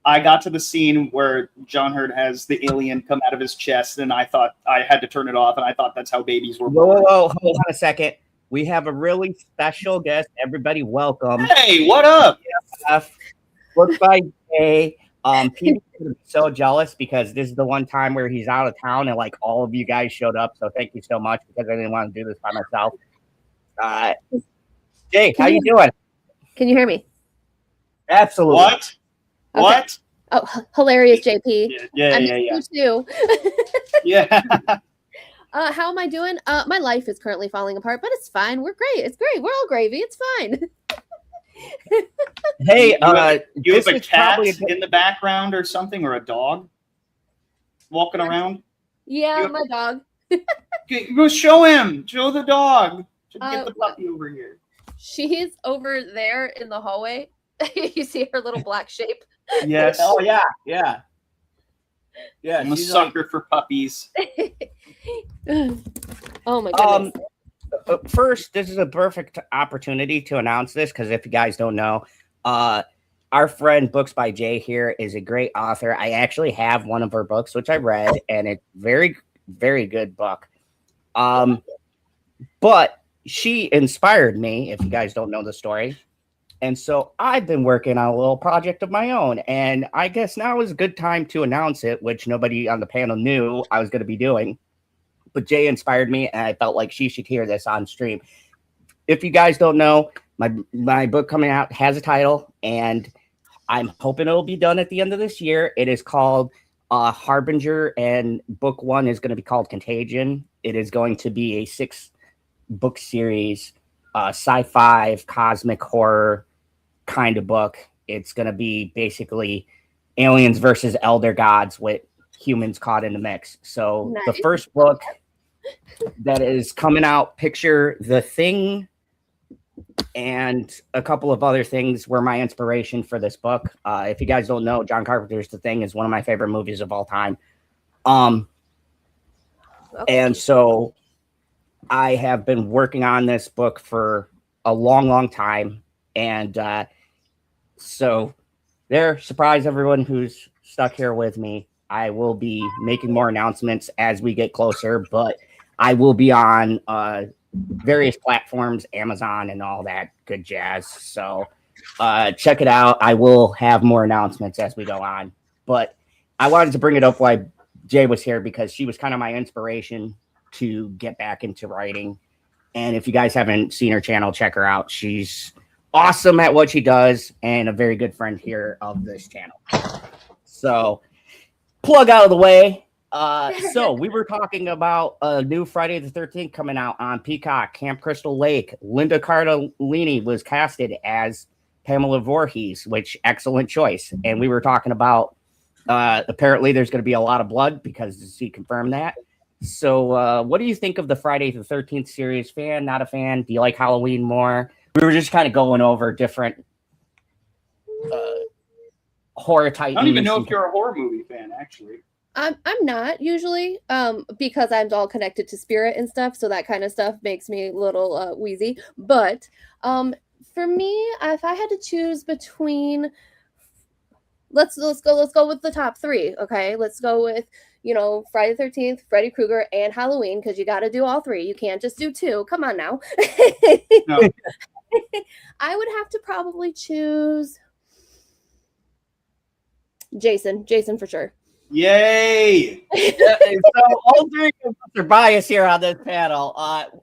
B: I got to the scene where John Hurt has the alien come out of his chest, and I thought I had to turn it off, and I thought that's how babies were born.
A: Whoa, hold on a second. We have a really special guest. Everybody, welcome.
B: Hey, what up?
A: Looks like Pete's so jealous because this is the one time where he's out of town, and like all of you guys showed up. So thank you so much, because I didn't want to do this by myself. Jake, how you doing?
C: Can you hear me?
A: Absolutely.
B: What?
C: Okay.
B: What?
C: Oh, hilarious, JP.
B: Yeah.
C: You too.
B: Yeah.
C: How am I doing? My life is currently falling apart, but it's fine. We're great. It's great. We're all gravy. It's fine.
A: Hey,
B: you have a cat in the background or something, or a dog walking around?
C: Yeah, my dog.
B: Go show him. Show the dog. Get the puppy over here.
C: She's over there in the hallway. You see her little black shape.
B: Yes.
A: Oh yeah.
B: I'm a sucker for puppies.
C: Oh my goodness.
A: First, this is a perfect opportunity to announce this, because if you guys don't know, our friend Books by Jay here is a great author. I actually have one of her books, which I read, and it's very, very good book. But she inspired me, if you guys don't know the story. And so I've been working on a little project of my own, and I guess now is a good time to announce it, which nobody on the panel knew I was going to be doing. But Jay inspired me, and I felt like she should hear this on stream. If you guys don't know, my book coming out has a title, and I'm hoping it'll be done at the end of this year. It is called Harbinger, and book 1 is going to be called Contagion. It is going to be a 6-book series, sci-fi, cosmic horror kind of book. It's going to be basically aliens versus elder gods with humans caught in the mix. So nice. The first book that is coming out, picture The Thing and a couple of other things were my inspiration for this book. If you guys don't know, John Carpenter's The Thing is one of my favorite movies of all time. And so I have been working on this book for a long, long time. And so there, surprise everyone who's stuck here with me. I will be making more announcements as we get closer, but I will be on various platforms, Amazon and all that good jazz. So check it out. I will have more announcements as we go on. But I wanted to bring it up while Jay was here, because she was kind of my inspiration to get back into writing. And if you guys haven't seen her channel, check her out. She's awesome at what she does and a very good friend here of this channel. So plug out of the way. So we were talking about a new Friday the 13th coming out on Peacock, Camp Crystal Lake. Linda Cardellini was casted as Pamela Voorhees, which excellent choice. And we were talking about apparently there's going to be a lot of blood, because she confirmed that. So what do you think of the Friday the 13th series? Fan, not a fan? Do you like Halloween more? We were just kind of going over different horror
B: I
A: titan.
B: don't even know if you're a horror movie fan, actually.
C: I'm not usually, because I'm all connected to spirit and stuff, so that kind of stuff makes me a little wheezy. But for me, if I had to choose between, let's go with the top three. Okay, let's go with Friday the 13th, Freddy Krueger, and Halloween, because you got to do all three. You can't just do two. Come on now.
B: No.
C: I would have to probably choose Jason for sure.
B: Yay!
A: So all three of us are biased here on this panel.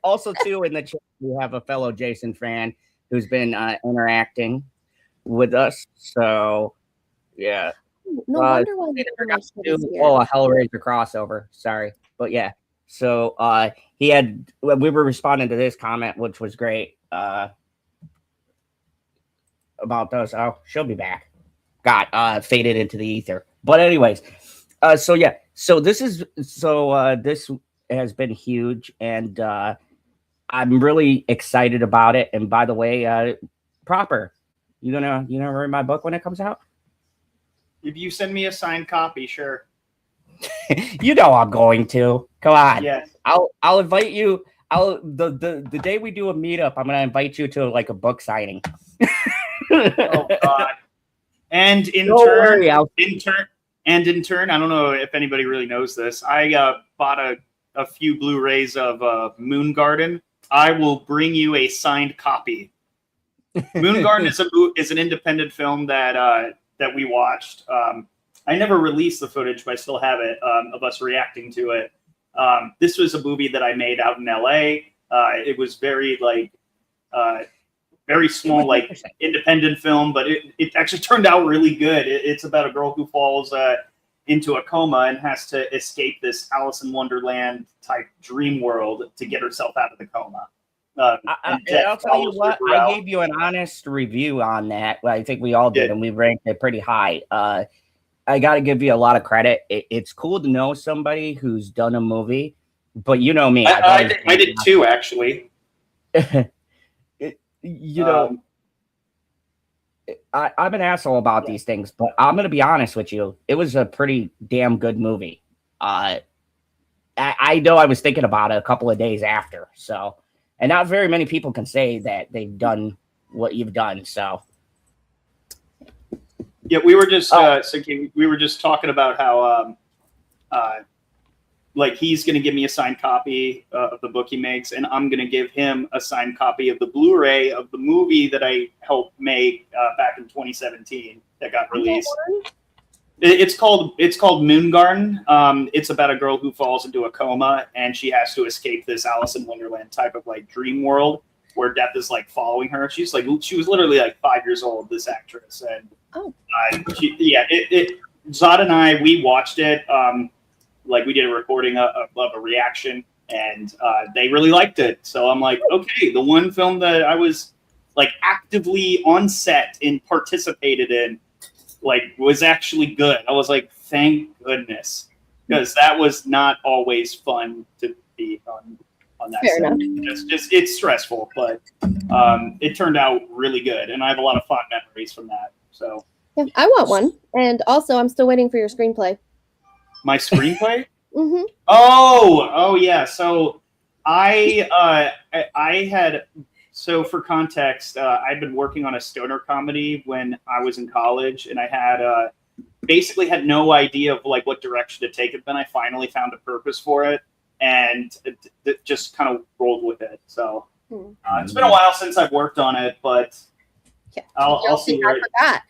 A: Also, too, in the chat, we have a fellow Jason fan who's been interacting with us. So, yeah.
C: No wonder why
A: a Hellraiser crossover. Sorry, but yeah. So we were responding to this comment, which was great. About those. Oh, she'll be back. Got faded into the ether. But anyways, so yeah. So this has been huge, and I'm really excited about it. And by the way, Proper, you gonna read my book when it comes out?
B: If you send me a signed copy, sure.
A: You know I'm going to. Come on.
B: Yes.
A: I'll invite you. The day we do a meetup, I'm gonna invite you to like a book signing.
B: Oh God. And in turn, I don't know if anybody really knows this. I bought a few Blu-rays of Moon Garden. I will bring you a signed copy. Moon Garden is an independent film that we watched. I never released the footage, but I still have it of us reacting to it. This was a movie that I made out in LA. It was very very small, like independent film, but it actually turned out really good. It's about a girl who falls into a coma and has to escape this Alice in Wonderland type dream world to get herself out of the coma.
A: I'll tell you what, I gave you an honest review on that. Well, I think we all did, and we ranked it pretty high. I got to give you a lot it. It's cool to know somebody who's done a movie, but you know me.
B: I did too, actually.
A: I'm an asshole about these things, but I'm going to be honest with you. It was a pretty damn good movie. I know I was thinking about it a couple of days after. So, and not very many people can say that they've done what you've done. So,
B: yeah, we were just we were just talking about how like he's going to give me a signed copy of the book he makes, and I'm going to give him a signed copy of the Blu-ray of the movie that I helped make back in 2017 that got released. It's called Moon Garden. It's about a girl who falls into a coma, and she has to escape this Alice in Wonderland type of like dream world where death is like following her. She was literally like 5 years old, this actress, and Zod and I, we watched it. Like we did a recording of a reaction, and they really liked it. So I'm like, okay, the one film that I was like actively on set and participated in, like was actually good. I was like, thank goodness, because that was not always fun to be on that
C: Fair
B: set.
C: enough.
B: It's stressful, but it turned out really good, and I have a lot of fond memories from that. So
C: yeah, I want one, and also I'm still waiting for your screenplay.
B: My screenplay?
C: Mm-hmm.
B: Oh yeah. So I had, so for context, I'd been working on a stoner comedy when I was in college, and I had basically had no idea of like what direction to take it. Then I finally found a purpose for it, and it just kind of rolled with it. So it's been a while since I've worked on it, but
C: yeah.
B: I'll see.
C: I forgot.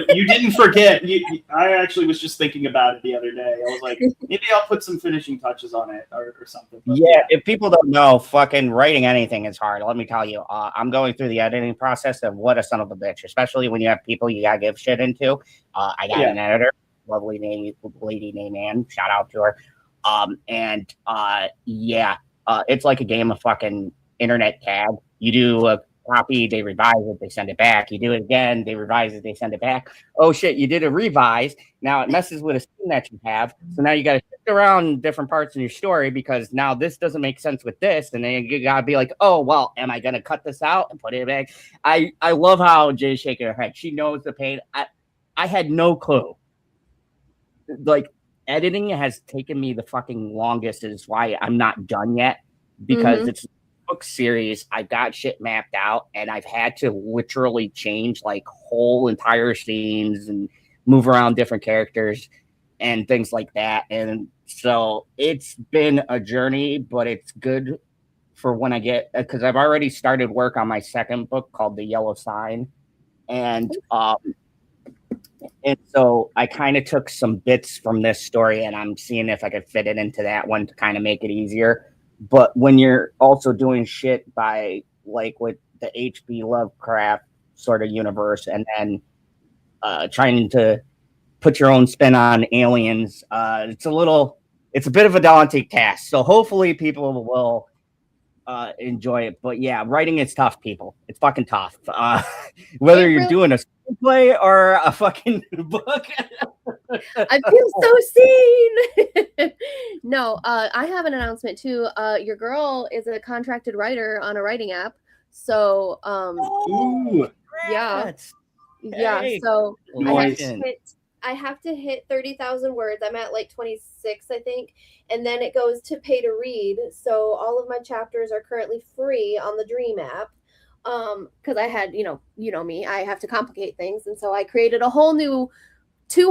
B: You didn't forget. I actually was just thinking about it the other day. I was like, maybe I'll put some finishing touches on it or something. But
A: yeah, if people don't know, fucking writing anything is hard. Let me tell you. I'm going through the editing process of what a son of a bitch, especially when you have people you gotta give shit into. I got an editor, lovely lady named Ann. Shout out to her. It's like a game of fucking internet tag. You do a copy, they revise it, they send it back. You do it again, they revise it, they send it back. Oh shit, you did a revise. Now it messes with a scene that you have. So now you got to shift around different parts in your story because now this doesn't make sense with this. And then you got to be like, oh, well, am I going to cut this out and put it back? I love how Jay's shaking her head. She knows the pain. I had no clue. Like, editing has taken me the fucking longest, is why I'm not done yet, because it's a book series. I've got shit mapped out, and I've had to literally change like whole entire scenes and move around different characters and things like that. And so it's been a journey, but it's good for when I get, because I've already started work on my second book called The Yellow Sign. And so I kind of took some bits from this story, and I'm seeing if I could fit it into that one to kind of make it easier. But when you're also doing shit by like with the H.P. Lovecraft sort of universe, and then trying to put your own spin on aliens, it's a bit of a daunting task. So hopefully people will enjoy it. But yeah, writing is tough, people. It's fucking tough. Whether you're doing a screenplay or a fucking book.
C: I feel so seen. No, I have an announcement too. Your girl is a contracted writer on a writing app. So
B: Ooh.
C: yeah.
A: Hey.
C: So
B: Nice.
C: I have to hit 30,000 words. I'm at like 26, I think. And then it goes to pay to read. So all of my chapters are currently free on the Dream app. Because I had, you know me, I have to complicate things. And so I created two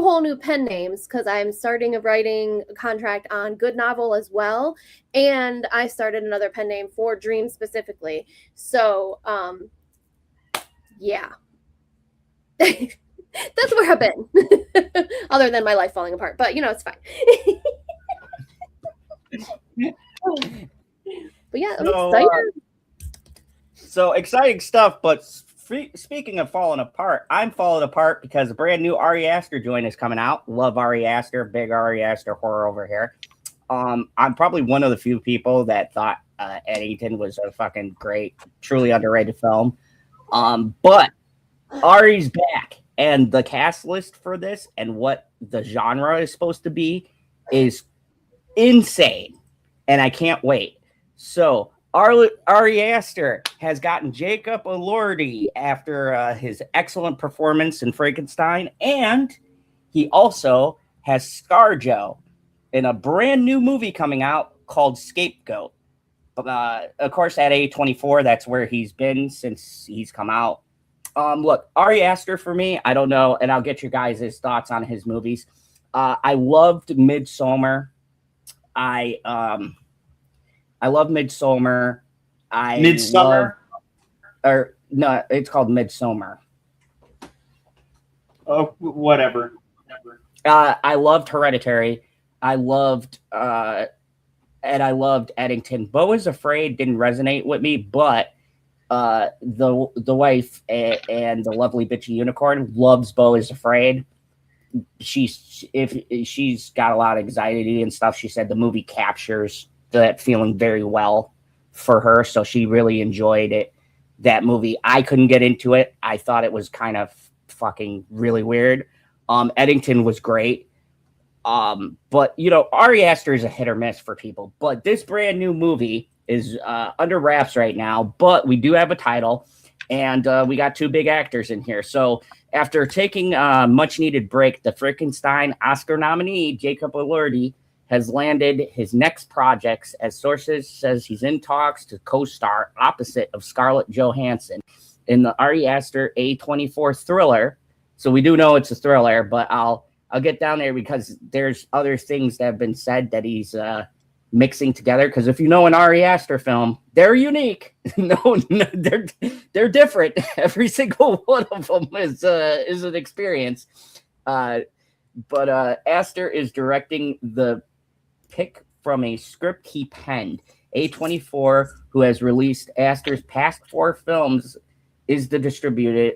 C: whole new pen names, because I'm starting a writing contract on Good Novel as well. And I started another pen name for Dream specifically. So yeah. That's where I've been. Other than my life falling apart. But it's fine. But yeah, I'm excited.
A: So exciting stuff, but speaking of falling apart, I'm falling apart because a brand new Ari Aster joint is coming out. Love Ari Aster, big Ari Aster horror over here. I'm probably one of the few people that thought Eddington was a fucking great, truly underrated film. But Ari's back, and the cast list for this and what the genre is supposed to be is insane, and I can't wait. So Ari Aster has gotten Jacob Elordi after his excellent performance in Frankenstein, and he also has ScarJo in a brand new movie coming out called Scapegoat. Of course, at A24, that's where he's been since he's come out. Look, Ari Aster for me, I don't know, and I'll get your guys' thoughts on his movies. I loved Midsommar. I love Midsommar.
B: Midsummer?
A: No, it's called Midsommar.
B: Oh, whatever.
A: I loved Hereditary. I loved Eddington. Beau is Afraid didn't resonate with me, but the wife and the lovely bitchy unicorn loves Beau is Afraid. She's got a lot of anxiety and stuff. She said the movie captures that feeling very well for her, so she really enjoyed it. That movie, I couldn't get into it. I thought it was kind of fucking really weird. Eddington was great. But Ari Aster is a hit or miss for people. But this brand new movie is under wraps right now, but we do have a title, and we got two big actors in here. So after taking a much needed break, the Frankenstein Oscar nominee Jacob Elordi has landed his next projects, as sources says he's in talks to co-star opposite of Scarlett Johansson in the Ari Aster A24 thriller. So we do know it's a thriller, but I'll get down there because there's other things that have been said that he's mixing together. Because if you know an Ari Aster film, they're unique. No, they're different. Every single one of them is an experience. But Aster is directing the pick from a script he penned. A24, who has released Aster's past 4 films, is the distributor.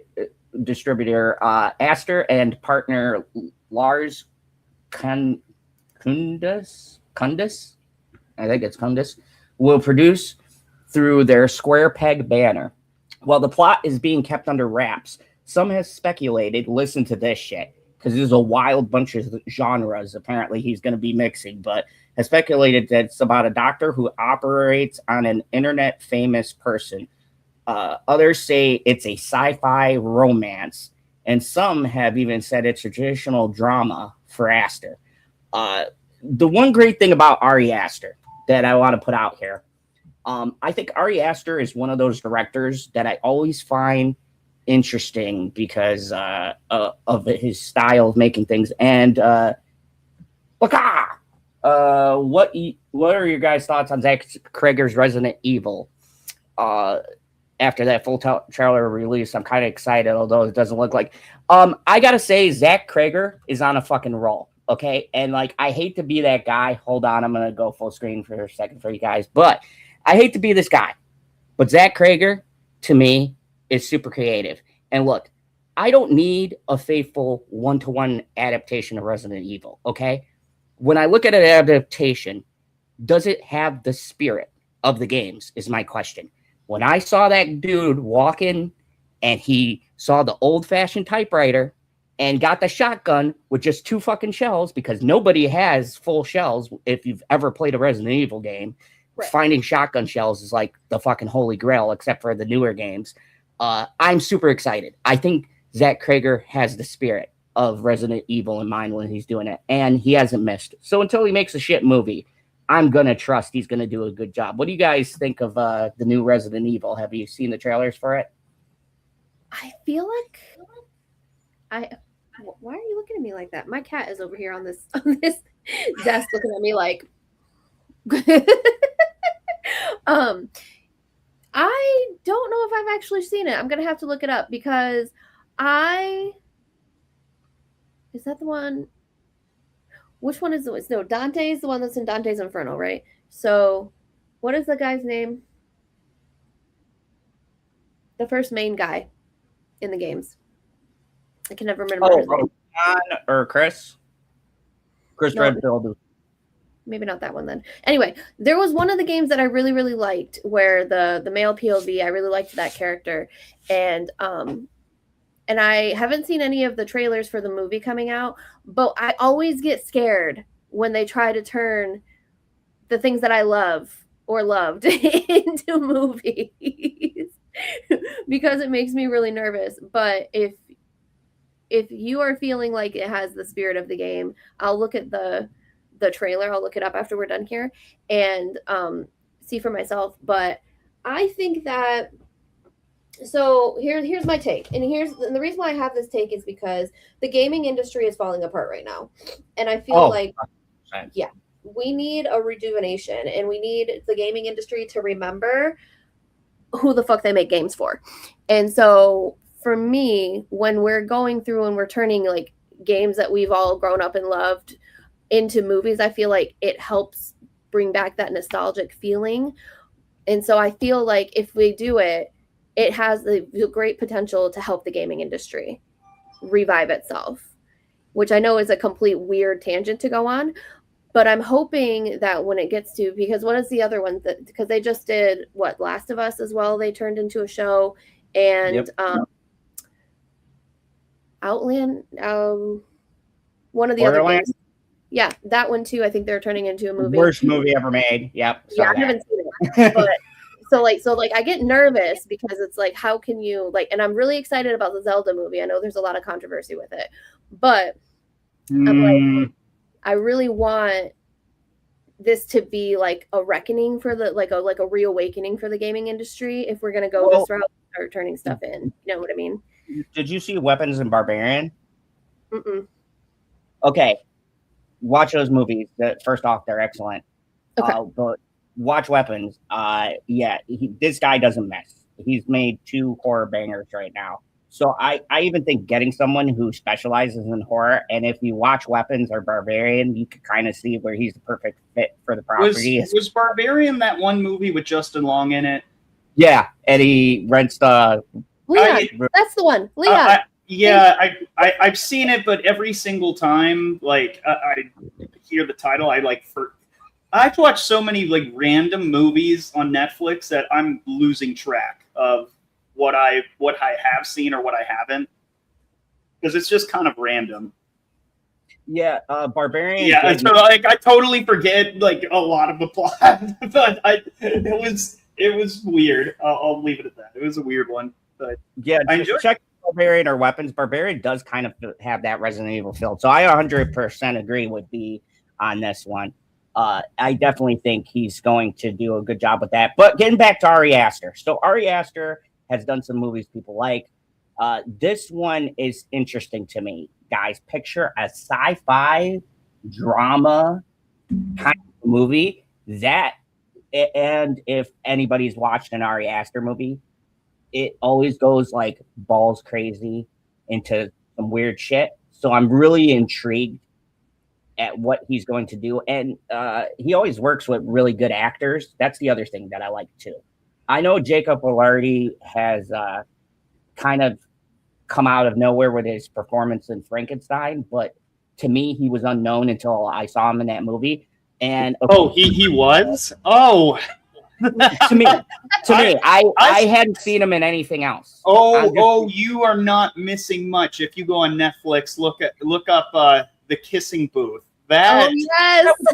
A: Aster and partner Lars Kundus, I think it's Kundus, will produce through their Square Peg banner. While the plot is being kept under wraps, some have speculated, listen to this shit, because there's a wild bunch of genres apparently he's going to be mixing, but has speculated that it's about a doctor who operates on an internet famous person. Others say it's a sci-fi romance, and some have even said it's a traditional drama for Aster. The one great thing about Ari Aster that I want to put out here, I think Ari Aster is one of those directors that I always find interesting because of his style of making things. And what are your guys' thoughts on Zach Cregger's Resident Evil? After that full trailer release, I'm kind of excited, although it doesn't look like. I gotta say, Zach Cregger is on a fucking roll. Okay, and like I hate to be that guy. Hold on, I'm gonna go full screen for a second for you guys, but I hate to be this guy. But Zach Cregger, to me, is super creative. And look, I don't need a faithful one-to-one adaptation of Resident Evil. Okay, when I look at an adaptation, does it have the spirit of the games? Is my question. When I saw that dude walk in and he saw the old-fashioned typewriter and got the shotgun with just 2 fucking shells, because nobody has full shells if you've ever played a Resident Evil game. Right. Finding shotgun shells is like the fucking holy grail, except for the newer games. I'm super excited. I think Zach Cregger has the spirit of Resident Evil in mind when he's doing it, and he hasn't missed. So until he makes a shit movie, I'm going to trust he's going to do a good job. What do you guys think of the new Resident Evil? Have you seen the trailers for it?
C: I feel like why are you looking at me like that? My cat is over here on this desk looking at me like I don't know if I've actually seen it. I'm gonna have to look it up because is that the one? Which one is the one? No, Dante's the one that's in Dante's Inferno, right? So what is the guy's name? The first main guy in the games. I can never remember his name.
A: Or Chris Redfield.
C: Maybe not that one then. Anyway, there was one of the games that I really, really liked where the male POV, I really liked that character. And I haven't seen any of the trailers for the movie coming out, but I always get scared when they try to turn the things that I love or loved into movies because it makes me really nervous. But if you are feeling like it has the spirit of the game, I'll look at the trailer. I'll look it up after we're done here and see for myself. But I think that, so here's my take. And the reason why I have this take is because the gaming industry is falling apart right now. And I feel like, yeah, we need a rejuvenation, and we need the gaming industry to remember who the fuck they make games for. And so for me, when we're going through and we're turning like games that we've all grown up and loved into movies, I feel like it helps bring back that nostalgic feeling. And so I feel like if we do it, it has the great potential to help the gaming industry revive itself, which I know is a complete weird tangent to go on. But I'm hoping that when it gets to, because what is the other one? Because they just did, what, Last of Us as well. They turned into a show. And Outland, one of the other games. Yeah, that one too. I think they're turning into a movie.
A: Worst movie ever made. Yep.
C: Yeah, I haven't seen it. But so I get nervous because it's like, how can you and I'm really excited about the Zelda movie. I know there's a lot of controversy with it, but I'm like, I really want this to be like a reckoning for the like a reawakening for the gaming industry if we're gonna go this route and start turning stuff in. You know what I mean?
A: Did you see Weapons and Barbarian?
C: Mm-mm.
A: Okay. Watch those movies. First off, they're excellent.
C: Okay.
A: But watch Weapons. This guy doesn't mess. He's made 2 horror bangers right now. So I even think getting someone who specializes in horror, and if you watch Weapons or Barbarian, you can kind of see where he's the perfect fit for the property.
B: Was Barbarian that one movie with Justin Long in it?
A: Yeah, Eddie rents the...
C: Leon, that's the one. Leon.
B: I've seen it, but every single time, I hear the title, I have to watch so many random movies on Netflix that I'm losing track of what I have seen or what I haven't, because it's just kind of random.
A: Yeah, Barbarian.
B: Yeah, so I totally forget a lot of the plot, but it was weird. I'll leave it at that. It was a weird one, but
A: yeah,
B: I enjoyed
A: check Barbarian or Weapons, Barbarian does kind of have that Resident Evil feel. So I 100% agree with B on this one. I definitely think he's going to do a good job with that. But getting back to Ari Aster. So Ari Aster has done some movies people like. This one is interesting to me. Guys, picture a sci-fi drama kind of movie that, and if anybody's watched an Ari Aster movie, it always goes like balls crazy into some weird shit. So I'm really intrigued at what he's going to do. And he always works with really good actors. That's the other thing that I like too. I know Jacob Elordi has kind of come out of nowhere with his performance in Frankenstein, but to me, he was unknown until I saw him in that movie. And
B: he was? Oh,
A: to me, I hadn't seen him in anything else.
B: You are not missing much. If you go on Netflix, look up The Kissing Booth.
C: Yes,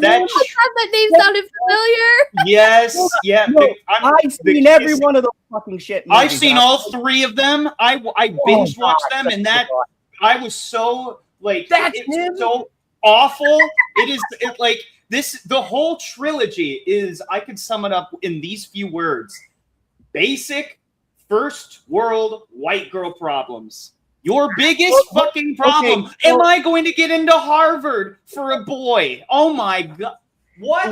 C: that name sounded familiar.
B: Yes, yeah.
A: I've seen every one of those fucking shit movies.
B: I've seen all 3 of them. I binge watched them, and that I was so like it's so awful. It like this. The whole trilogy is. I could sum it up in these few words: basic first world white girl problems. Your biggest fucking problem. Okay, am I going to get into Harvard for a boy? Oh my god! What?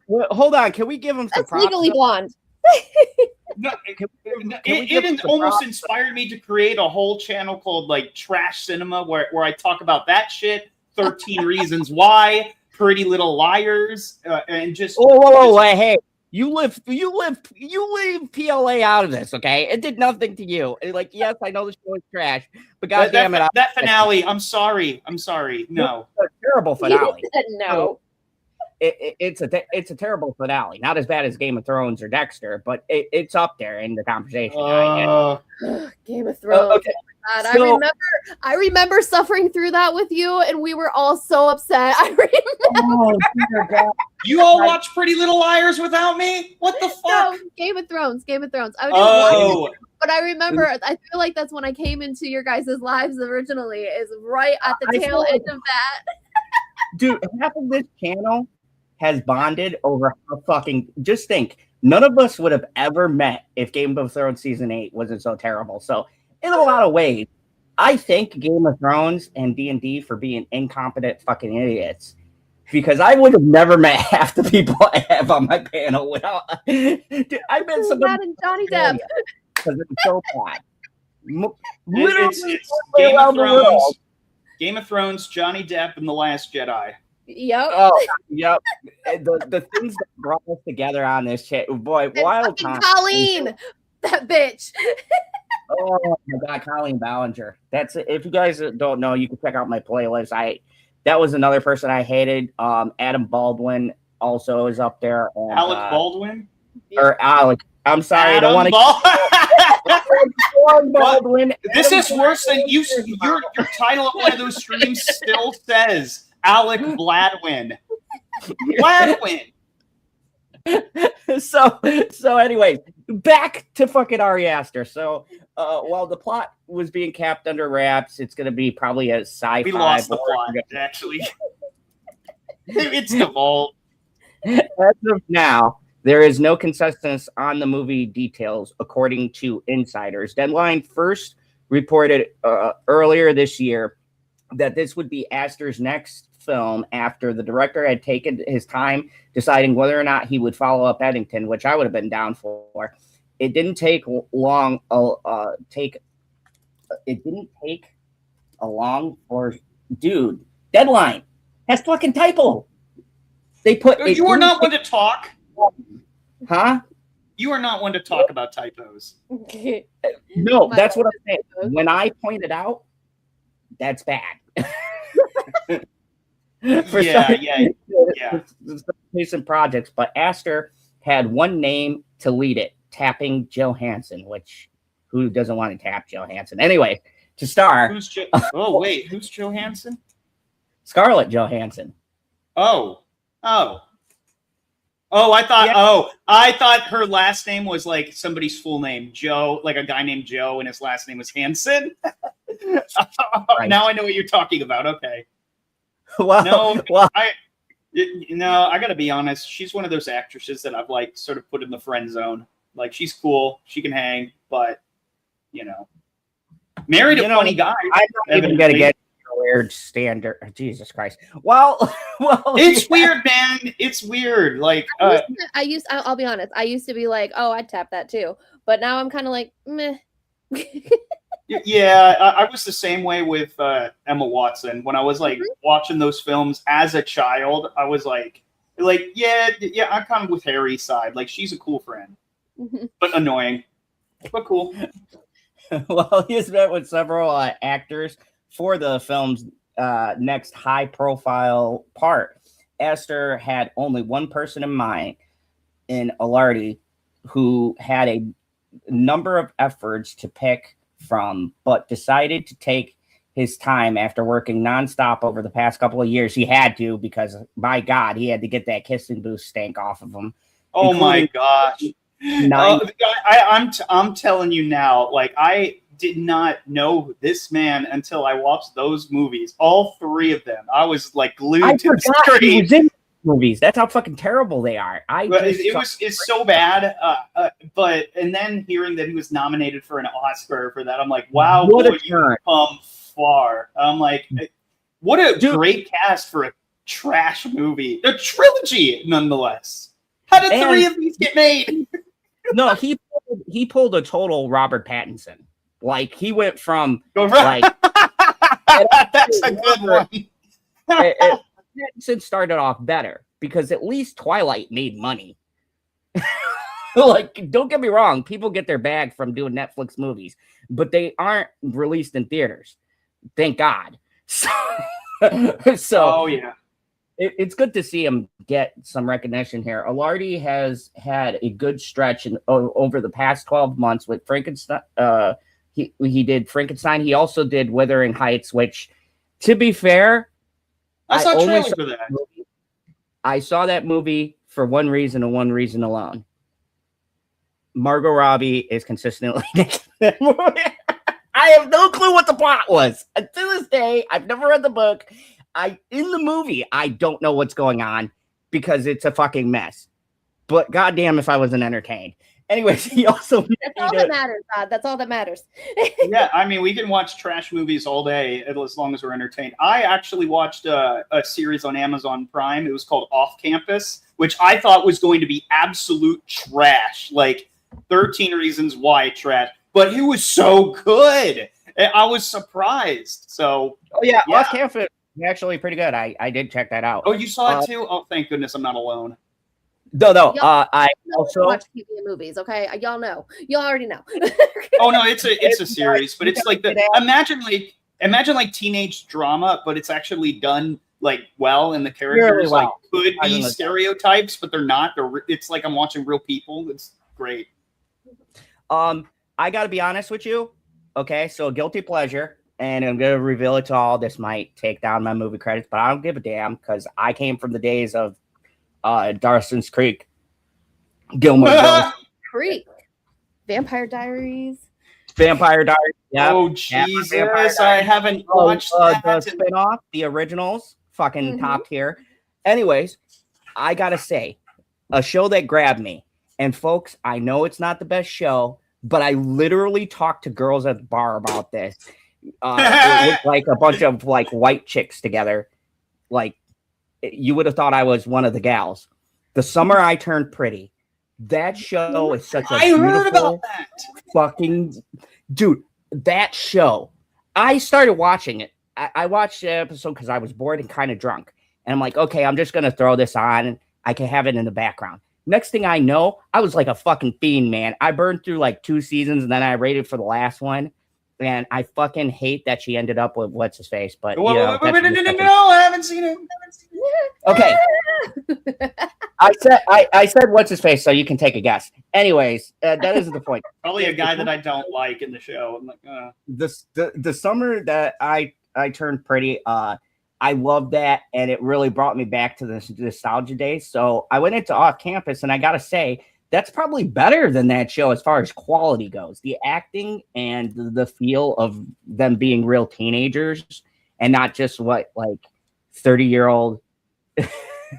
A: Wait, hold on. Can we give him some props?
C: Legally Blonde.
B: No, it almost inspired me to create a whole channel called like Trash Cinema, where I talk about that shit. 13 Reasons Why, Pretty Little Liars, and just.
A: Hey. You leave PLA out of this, okay? It did nothing to you. Like, yes, I know the show is trash, but goddamn it,
B: that finale. I'm sorry. No,
A: it's a terrible finale.
C: No,
A: it's a terrible finale. Not as bad as Game of Thrones or Dexter, but it's up there in the conversation.
C: Game of Thrones.
A: Okay.
C: God, I remember suffering through that with you, and we were all so upset. I remember.
A: Dear God.
B: You all watch Pretty Little Liars without me? What the fuck?
C: No, Game of Thrones. I didn't watch it, but I remember. I feel like that's when I came into your guys' lives originally. Is right at the tail end of that.
A: Dude, half of this channel has bonded over how fucking. Just think, none of us would have ever met if Game of Thrones season 8 wasn't so terrible. So. In a lot of ways, I thank Game of Thrones and D&D for being incompetent fucking idiots, because I would have never met half the people I have on my panel without. Dude, I met some
C: Matt and Johnny Depp
A: because it's so bad.
B: It's Game of Thrones, Johnny Depp, and The Last Jedi.
C: Yep.
A: Oh, yep. The things that brought us together on this shit, boy,
C: and
A: wild time.
C: Colleen, that bitch.
A: Oh my God, Colleen Ballinger. That's it. If you guys don't know, you can check out my playlist. That was another person I hated. Adam Baldwin also is up there. And,
B: Alec Baldwin?
A: Or Alec. I'm sorry,
B: Adam
A: I don't want to. Baldwin.
B: This is worse than you. Your title of one of those streams still says Alec Bladwin. Bladwin.
A: So anyways, back to fucking Ari Aster. So while the plot was being kept under wraps, it's going to be probably a sci-fi.
B: We lost the plot, actually. It's devolved.
A: As of now, there is no consensus on the movie details, according to insiders. Deadline first reported earlier this year that this would be Aster's next film after the director had taken his time deciding whether or not he would follow up Eddington, which I would have been down for. It didn't take long. It didn't take a long for dude. Deadline has fucking typo. They put.
B: You are not one to talk.
A: Huh?
B: You are not one to talk about typos.
A: No, that's what I'm saying. When I pointed out, that's bad. For recent projects, but Aster had one name to lead it, tapping Johansson, which who doesn't want to tap Johansson? Anyway, to star.
B: Who's Johansson?
A: Scarlett Johansson.
B: Oh. Oh, I thought.
A: Yeah.
B: Oh, I thought her last name was like somebody's full name, Joe, like a guy named Joe, and his last name was Hansen.
A: Right.
B: Now I know what you're talking about. Okay.
A: Well,
B: No,
A: well,
B: I gotta be honest. She's one of those actresses that I've like sort of put in the friend zone. Like she's cool, she can hang, but married a funny guy.
A: I'm not even gonna get a weird standard. Jesus Christ. Well,
B: it's weird, man. It's weird. Like
C: I'll be honest. I used to be like, oh, I'd tap that too, but now I'm kind of like, meh.
B: Yeah, I was the same way with Emma Watson. When I was like watching those films as a child, I was like, yeah, I'm kind of with Harry's side. Like, she's a cool friend, but annoying, but cool.
A: Well, he's met with several actors for the film's next high-profile part. Aster had only one person in mind, in Elordi, who had a number of efforts to pick from, but decided to take his time after working nonstop over the past couple of years. He had to, because by God, he had to get that kissing booth stank off of him.
B: Oh my gosh! I'm telling you now, like I did not know this man until I watched those movies. All three of them, I was like glued to the screen.
A: He was in movies. That's how fucking terrible they are.
B: It's so bad. But and then hearing that he was nominated for an Oscar for that, I'm like, wow,
A: what
B: boy, you've come far. I'm like, what a great cast for a trash movie, a trilogy, nonetheless. How did three of these get made?
A: No, he pulled a total Robert Pattinson. Like he went from like
B: that's a good one.
A: Pattinson started off better because at least Twilight made money. Like, don't get me wrong, people get their bag from doing Netflix movies, but they aren't released in theaters. Thank God. So
B: oh yeah.
A: It's good to see him get some recognition here. Elordi has had a good stretch over the past 12 months with Frankenstein. He did Frankenstein. He also did Wuthering Heights, which, to be fair,
B: I saw a trailer for that.
A: I saw that movie for one reason and one reason alone. Margot Robbie is consistently naked in that movie. I have no clue what the plot was. To this day, I've never read the book. In the movie, I don't know what's going on because it's a fucking mess. But goddamn, if I wasn't entertained. Anyways, he also
C: that's all that matters, God. That's all that matters.
B: Yeah, I mean, we can watch trash movies all day as long as we're entertained. I actually watched a series on Amazon Prime. It was called Off Campus, which I thought was going to be absolute trash, like 13 Reasons Why trash. But it was so good. I was surprised. So,
A: yeah. Off Campus. Actually pretty good. I did check that out.
B: Oh, you saw it too? Oh, thank goodness I'm not alone.
A: No. I also
C: watch TV and movies. Okay, y'all know. Y'all already know.
B: Oh no, it's a series, but it's like imagine like teenage drama, but it's actually done like well, and the characters like could be stereotypes, but they're not. It's like I'm watching real people. It's great.
A: I got to be honest with you. Okay, so a guilty pleasure. And I'm going to reveal it to all. This might take down my movie credits, but I don't give a damn because I came from the days of Dawson's Creek, Gilmore Girls.
C: Creek. Vampire Diaries.
A: Yep.
B: Oh, Jesus. I haven't watched that.
A: The spinoff, the originals, fucking top tier. Anyways, I got to say, a show that grabbed me. And folks, I know it's not the best show, but I literally talked to girls at the bar about this. It looked like a bunch of like white chicks together. Like you would have thought I was one of the gals. The Summer I Turned Pretty. That show is such a beautiful fucking dude. That show. I started watching it. I watched the episode because I was bored and kind of drunk. And I'm like, okay, I'm just gonna throw this on and I can have it in the background. Next thing I know, I was like a fucking fiend, man. I burned through like 2 seasons and then I rated for the last one. And I fucking hate that she ended up with what's his face, but
B: no, I haven't seen it.
A: Okay, I said what's his face, so you can take a guess. Anyways, that isn't the point.
B: Probably a guy that I don't like in the show. I'm like,
A: the summer that I turned pretty. I love that, and it really brought me back to the nostalgia days. So I went into Off Campus, and I gotta say, that's probably better than that show as far as quality goes. The acting and the feel of them being real teenagers and not just what like 30-year-old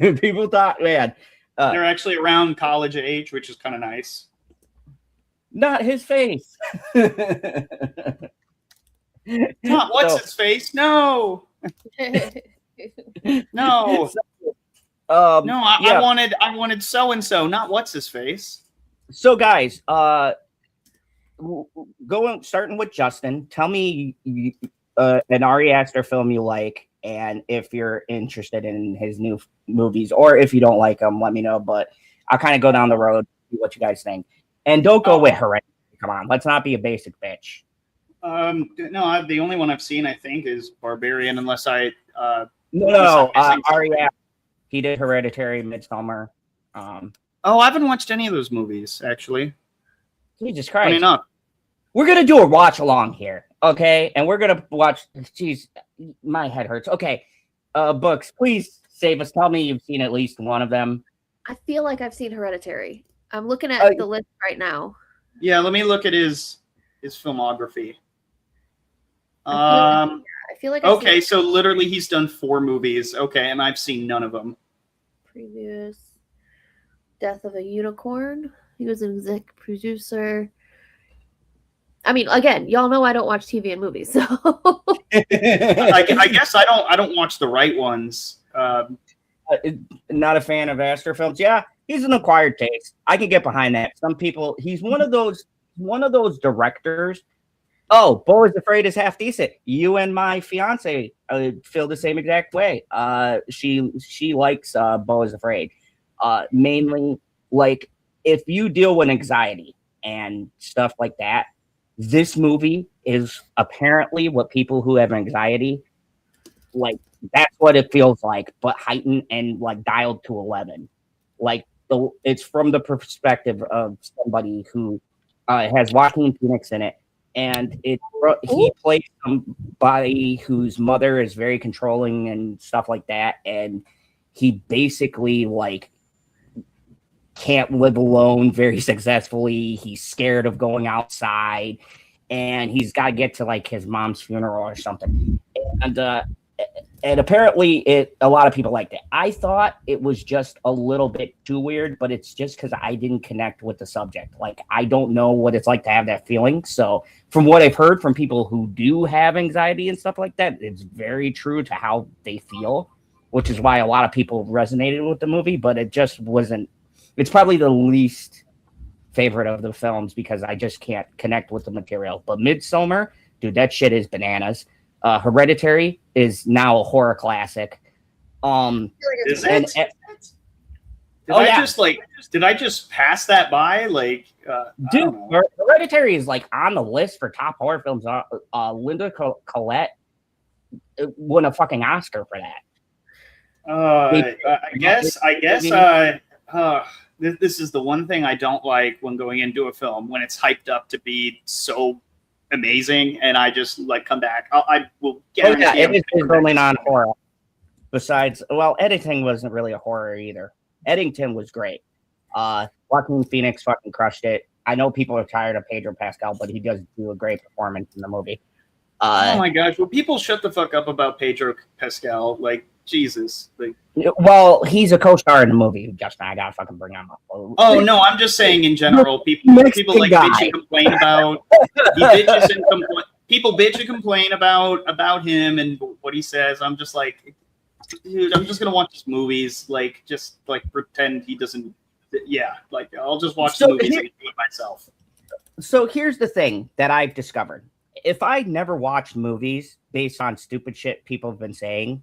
A: people thought, man.
B: They're actually around college age, which is kind of nice.
A: Not his face.
B: What's his face? No. No. No, I wanted so and so, not what's his face.
A: So guys, starting with Justin, tell me an Ari Aster film you like, and if you're interested in his new movies, or if you don't like them, let me know. But I'll kind of go down the road, see what you guys think, and don't go with Hereditary. Come on, let's not be a basic bitch.
B: No, the only one I've seen, I think, is Barbarian, unless I
A: Ari Aster. He did Hereditary, Midsommar.
B: I haven't watched any of those movies, actually.
A: Jesus Christ.
B: Funny enough.
A: We're going to do a watch along here, okay? And we're going to watch... Jeez, my head hurts. Okay, books, please save us. Tell me you've seen at least one of them.
C: I feel like I've seen Hereditary. I'm looking at the list right now.
B: Yeah, let me look at his filmography.
C: I feel like
B: okay, so literally he's done 4 movies. Okay, and I've seen none of them.
C: Previous Death of a Unicorn. He was an exec producer. I mean, again, y'all know I don't watch TV and movies, so
B: I guess I don't watch the right ones.
A: Not a fan of Aster films. Yeah, he's an acquired taste. I can get behind that. Some people, he's one of those directors. Oh, Beau is Afraid is half decent. You and my fiance feel the same exact way. She likes Beau is Afraid. Mainly, like, if you deal with anxiety and stuff like that, this movie is apparently what people who have anxiety, like, that's what it feels like, but heightened and like dialed to 11. Like, it's from the perspective of somebody who has Joaquin Phoenix in it. And he plays somebody whose mother is very controlling and stuff like that, and he basically like can't live alone very successfully. He's scared of going outside, and he's got to get to like his mom's funeral or something. And apparently a lot of people liked it. I thought it was just a little bit too weird, but it's just because I didn't connect with the subject. Like, I don't know what it's like to have that feeling. So from what I've heard from people who do have anxiety and stuff like that, it's very true to how they feel, which is why a lot of people resonated with the movie, but it just wasn't. It's probably the least favorite of the films because I just can't connect with the material. But Midsommar, dude, that shit is bananas. Hereditary is now a horror classic.
B: Is it? Did I just pass that by? Like,
A: dude, Hereditary is like on the list for top horror films. Linda Collette won a fucking Oscar for that.
B: This is the one thing I don't like when going into a film, when it's hyped up to be so amazing, and I just like come back. I will guarantee
A: it is only non-horror. Besides, well, editing wasn't really a horror either. Eddington was great. Joaquin Phoenix fucking crushed it. I know people are tired of Pedro Pascal, but he does do a great performance in the movie.
B: Oh my gosh, will people shut the fuck up about Pedro Pascal? Like, Jesus. Like,
A: well, he's a co-star in the movie, Justin. I gotta fucking bring him up.
B: Oh no, I'm just saying in general. People like bitch and complain about. People bitch and complain about him and what he says. I'm just like, dude, I'm just gonna watch his movies. Like, just like pretend he doesn't. Yeah, like I'll just watch the movies and do it myself.
A: So here's the thing that I've discovered: if I never watched movies based on stupid shit people have been saying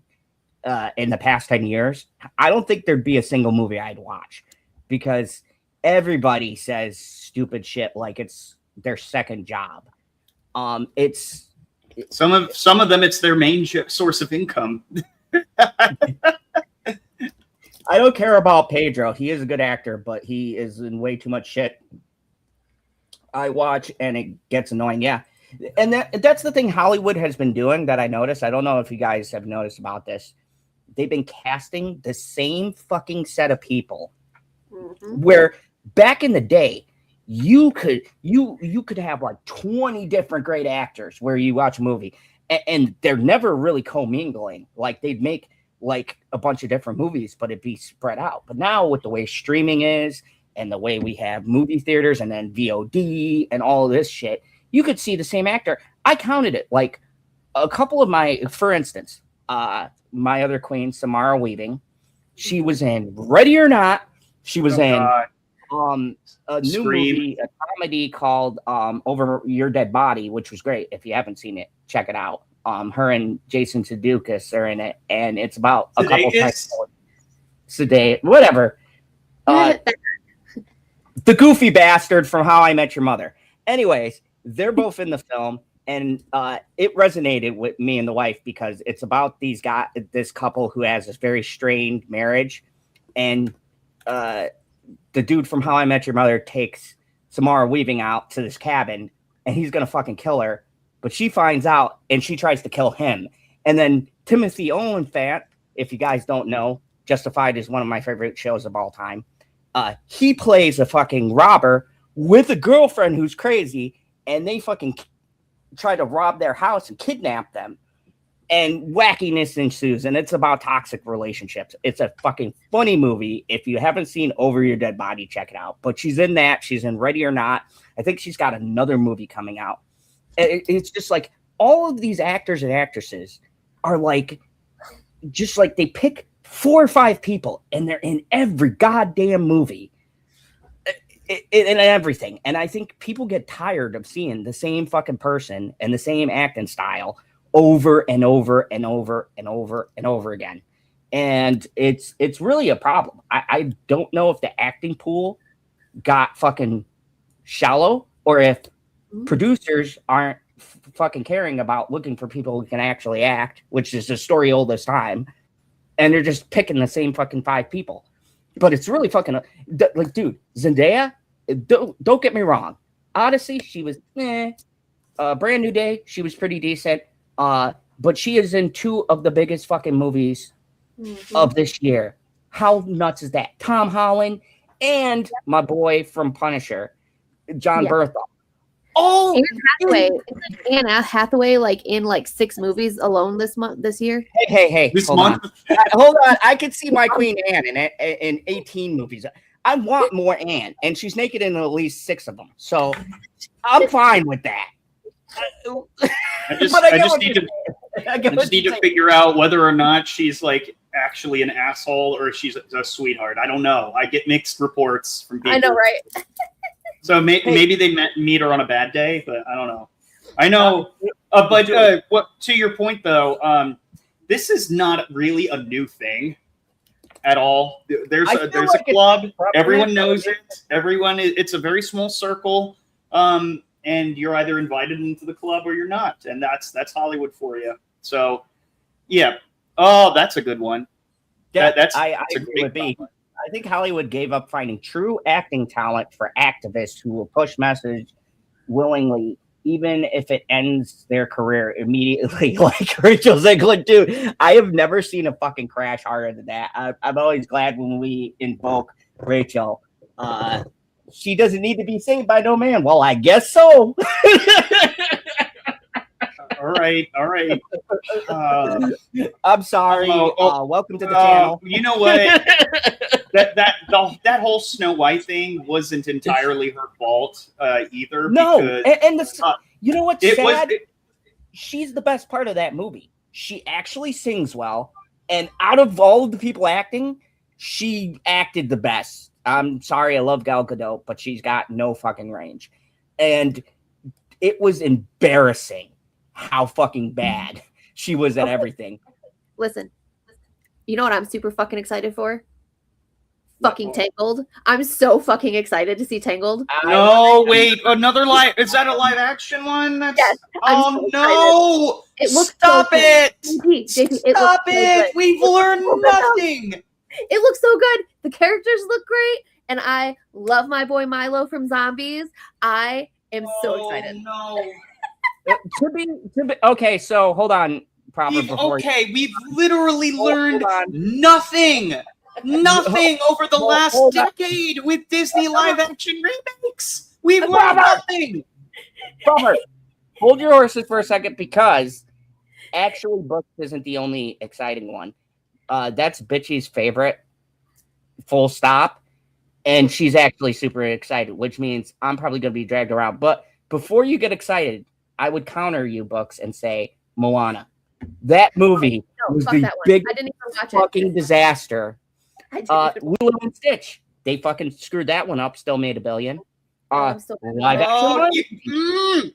A: in the past 10 years, I don't think there'd be a single movie I'd watch, because everybody says stupid shit like it's their second job. It's
B: some of them, it's their main source of income.
A: I don't care about Pedro. He is a good actor, but he is in way too much shit I watch, and it gets annoying. Yeah. And that's the thing Hollywood has been doing that I noticed. I don't know if you guys have noticed about this. They've been casting the same fucking set of people. Where back in the day, you could have like 20 different great actors where you watch a movie and they're never really commingling. Like they'd make like a bunch of different movies, but it'd be spread out. But now with the way streaming is and the way we have movie theaters and then VOD and all this shit, you could see the same actor. I counted it like a couple of for instance, my other queen, Samara Weaving, she was in Ready or Not. She was in a new movie, a comedy called Over Your Dead Body, which was great. If you haven't seen it, check it out. Her and Jason Sudeikis are in it, and it's about a couple times. Whatever. The goofy bastard from How I Met Your Mother. Anyways, they're both in the film, and it resonated with me and the wife because it's about this couple who has this very strained marriage, and the dude from How I Met Your Mother takes Samara Weaving out to this cabin, and he's gonna fucking kill her. But she finds out and she tries to kill him. And then Timothy Olyphant, if you guys don't know, Justified is one of my favorite shows of all time. He plays a fucking robber with a girlfriend who's crazy, and they fucking try to rob their house and kidnap them. And wackiness ensues, and it's about toxic relationships. It's a fucking funny movie. If you haven't seen Over Your Dead Body, check it out. But she's in that. She's in Ready or Not. I think she's got another movie coming out. It's just like all of these actors and actresses are like, just like they pick 4 or 5 people and they're in every goddamn movie and everything. And I think people get tired of seeing the same fucking person and the same acting style over and over and over and over and over again. And it's really a problem. I don't know if the acting pool got fucking shallow or if producers aren't fucking caring about looking for people who can actually act, which is a story old as time, and they're just picking the same fucking 5 people. But it's really fucking like, dude, Zendaya, don't get me wrong, Odyssey, she was Brand New Day, she was pretty decent, but she is in 2 of the biggest fucking movies of this year. How nuts is that? Tom Holland and my boy from Punisher, John Berthold. Oh,
C: Anne Hathaway, like in like 6 movies alone this year.
A: Hey, hold on. Hold on. I could see my Queen Anne in 18 movies. I want more Anne, and she's naked in at least 6 of them. So I'm fine with that.
B: I just need to figure out whether or not she's like actually an asshole or she's a sweetheart. I don't know. I get mixed reports from people.
C: I know, right?
B: So maybe they meet her on a bad day, but I don't know. I know, but what to your point though, this is not really a new thing at all. There's a club. Everyone knows it. It's a very small circle, and you're either invited into the club or you're not, and that's Hollywood for you. So, yeah. Oh, that's a good one.
A: Yeah,
B: that's
A: I
B: a
A: agree with
B: great
A: B. I think Hollywood gave up finding true acting talent for activists who will push message willingly, even if it ends their career immediately, like Rachel Zegler, dude. I have never seen a fucking crash harder than that. I'm always glad when we invoke Rachel. She doesn't need to be saved by no man. Well, I guess so.
B: All right.
A: I'm sorry. Welcome to the channel.
B: You know what? that whole Snow White thing wasn't entirely her fault either.
A: No,
B: because,
A: you know what's sad? She's the best part of that movie. She actually sings well, and out of all of the people acting, she acted the best. I'm sorry, I love Gal Gadot, but she's got no fucking range, and it was embarrassing how fucking bad she was at everything.
C: Listen, you know what I'm super fucking excited for? Fucking Tangled. I'm so fucking excited to see Tangled.
B: No, wait, another live. Is that a live action one?
C: Yes.
B: Oh no!
C: It looks
B: Stop
C: so
B: it!
C: JP,
B: Stop it! We've learned nothing.
C: It looks so good. The characters look great, and I love my boy Milo from Zombies. I am so excited.
B: No.
A: Okay, so hold on, proper.
B: We've literally learned nothing over the last decade with Disney live action remakes. We've learned nothing.
A: Proper, hold your horses for a second, because actually, Books isn't the only exciting one. That's Bitchy's favorite. Full stop. And she's actually super excited, which means I'm probably going to be dragged around. But before you get excited, I would counter you, Books, and say Moana. That movie was the biggest fucking disaster. Lilo and Stitch. They fucking screwed that one up. Still made $1 billion. Live action.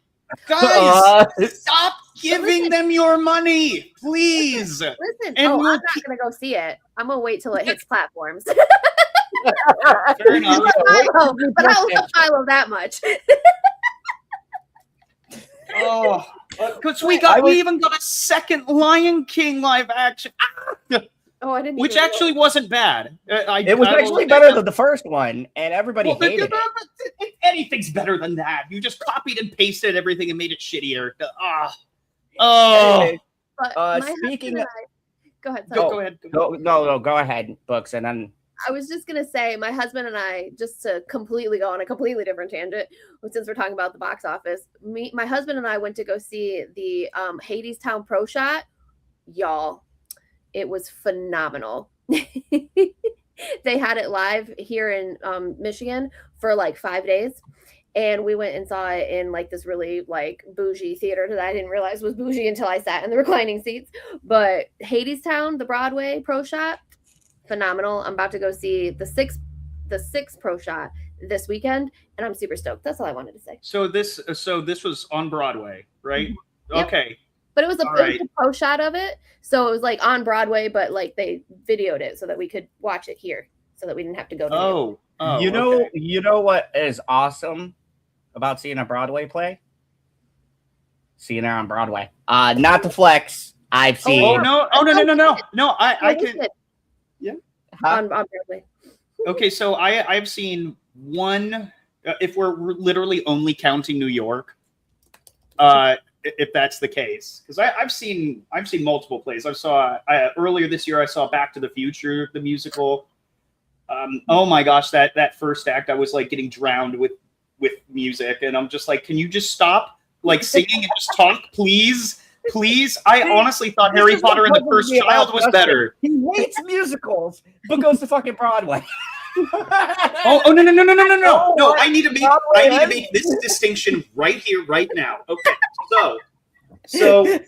B: Guys, stop giving them your money, please.
C: Listen, I'm not going to go see it. I'm going to wait till it hits platforms.
B: Fair enough.
C: But I will follow that much.
B: Because we even got a second Lion King live action.
C: I didn't.
B: Which actually wasn't bad.
A: It was actually better than the first one, and everybody hated it.
B: Anything's better than that. You just copied and pasted everything and made it shittier.
A: Speaking of,
C: go ahead.
B: Go ahead.
A: Go ahead, Books, and then.
C: I was just gonna say, my husband and I, just to completely go on a completely different tangent, since we're talking about the box office, my husband and I went to go see the Hadestown Pro Shot. Y'all, it was phenomenal. They had it live here in Michigan for like 5 days, and we went and saw it in like this really like bougie theater that I didn't realize was bougie until I sat in the reclining seats. But Hadestown, the Broadway Pro Shot, phenomenal. I'm about to go see the sixth Pro Shot this weekend, and I'm super stoked. That's all I wanted to say.
B: So this was on Broadway, right? Mm-hmm. Yep. Okay.
C: But it was a Pro Shot of it, so it was like on Broadway, but like they videoed it so that we could watch it here, so that we didn't have to go to.
A: You know what is awesome about seeing a Broadway play? Seeing it on Broadway. Not the flex. I've seen.
B: No! I can. Yeah.
C: On Broadway.
B: Okay, so I've seen one. If we're literally only counting New York, if that's the case, because I've seen multiple plays. I saw earlier this year. I saw Back to the Future, the musical. Oh my gosh, that first act, I was like getting drowned with music, and I'm just like, can you just stop like singing and just talk, please? Please, I honestly thought Harry Potter and the Cursed Child was better.
A: He hates musicals, but goes to fucking Broadway.
B: No! I need to make this distinction right here, right now. Okay, so